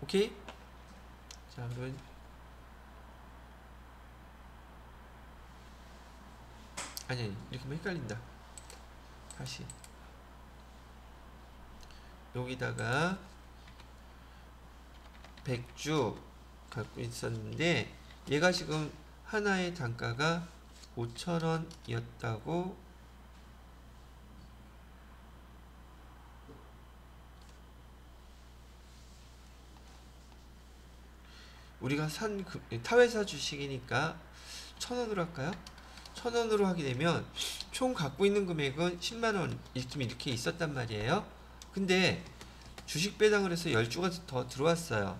오케이? 자, 그러면 아니 이렇게 하면 헷갈린다. 다시 여기다가 100주 갖고 있었는데 얘가 지금 하나의 단가가 5,000원이었다고 우리가 산 타회사 주식이니까 1,000원으로 할까요? 1,000원으로 하게 되면 총 갖고 있는 금액은 10만원 이렇게 있었단 말이에요. 근데 주식 배당을 해서 10주가 더 들어왔어요.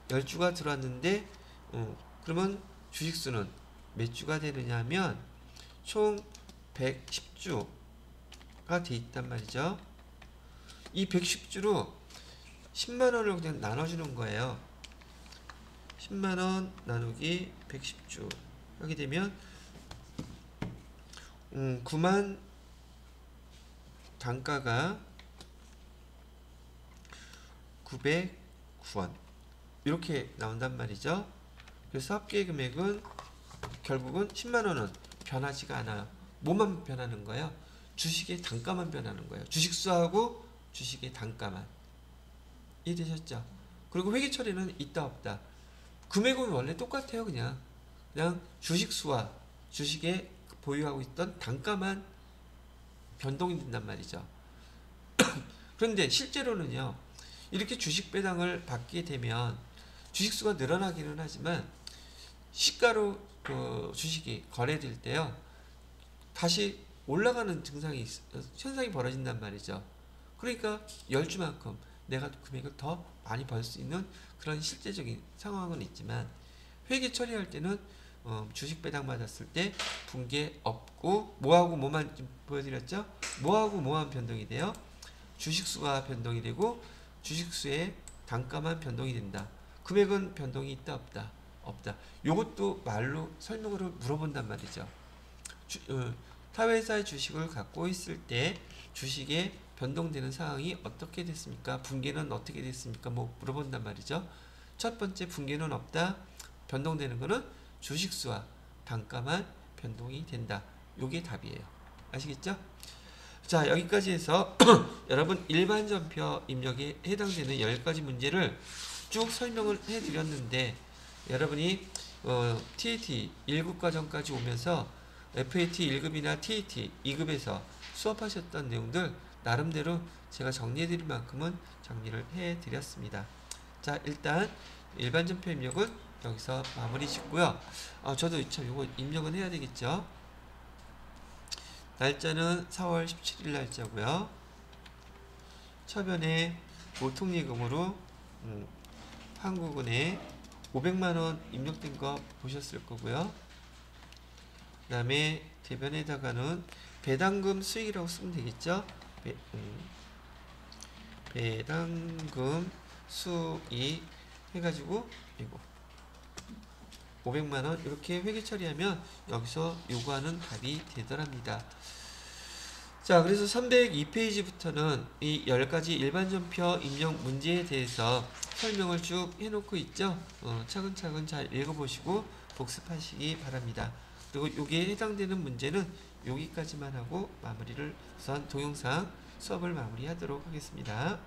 10주가 들어왔는데 그러면 주식수는 몇 주가 되느냐 하면 총 110주가 돼 있단 말이죠. 이 110주로 10만원을 그냥 나눠주는 거예요. 10만원 나누기 110주 하게 되면 9만 단가가 909원 이렇게 나온단 말이죠. 그래서 합계 금액은 결국은 10만원은 변하지가 않아요. 뭐만 변하는 거예요? 주식의 단가만 변하는 거예요. 주식수하고 주식의 단가만. 이해되셨죠? 그리고 회계처리는 있다 없다. 금액은 원래 똑같아요. 그냥 주식수와 주식에 보유하고 있던 단가만 변동이 된단 말이죠. 그런데 실제로는요, 이렇게 주식 배당을 받게 되면 주식수가 늘어나기는 하지만 시가로 그 주식이 거래될 때요, 다시 올라가는 현상이 벌어진단 말이죠. 그러니까 10주만큼 내가 금액을 더 많이 벌 수 있는 그런 실제적인 상황은 있지만 회계 처리할 때는 주식 배당 받았을 때 분계 없고 뭐하고 뭐만 보여드렸죠? 뭐하고 뭐만 변동이 돼요? 주식수가 변동이 되고 주식수의 단가만 변동이 된다. 금액은 변동이 있다 없다? 없다. 요것도 말로 설명으로 물어본단 말이죠. 타회사의 주식을 갖고 있을 때 주식에 변동되는 상황이 어떻게 됐습니까? 분계는 어떻게 됐습니까? 뭐 물어본단 말이죠. 첫 번째 분계는 없다. 변동되는 거는 주식수와 단가만 변동이 된다. 요게 답이에요. 아시겠죠? 자, 여기까지 해서 여러분 일반 전표 입력에 해당되는 10가지 문제를 쭉 설명을 해드렸는데 여러분이 TAT 1급 과정까지 오면서 FAT 1급이나 TAT 2급에서 수업하셨던 내용들 나름대로 제가 정리해드릴 만큼은 정리를 해드렸습니다. 자, 일단 일반 전표 입력은 여기서 마무리 짓고요. 저도 참 이거 입력은 해야 되겠죠. 날짜는 4월 17일 날짜고요. 처변에 보통예금으로 한국은에 500만원 입력된 거 보셨을 거고요. 그 다음에 대변에다가는 배당금 수익이라고 쓰면 되겠죠. 배당금 수익 해가지고 이거 500만원 이렇게 회계 처리하면 여기서 요구하는 답이 되더랍니다. 자, 그래서 302페이지부터는 이 10가지 일반전표 입력 문제에 대해서 설명을 쭉 해놓고 있죠. 차근차근 잘 읽어보시고 복습하시기 바랍니다. 그리고 여기에 해당되는 문제는 여기까지만 하고 마무리를 우선 동영상 수업을 마무리하도록 하겠습니다.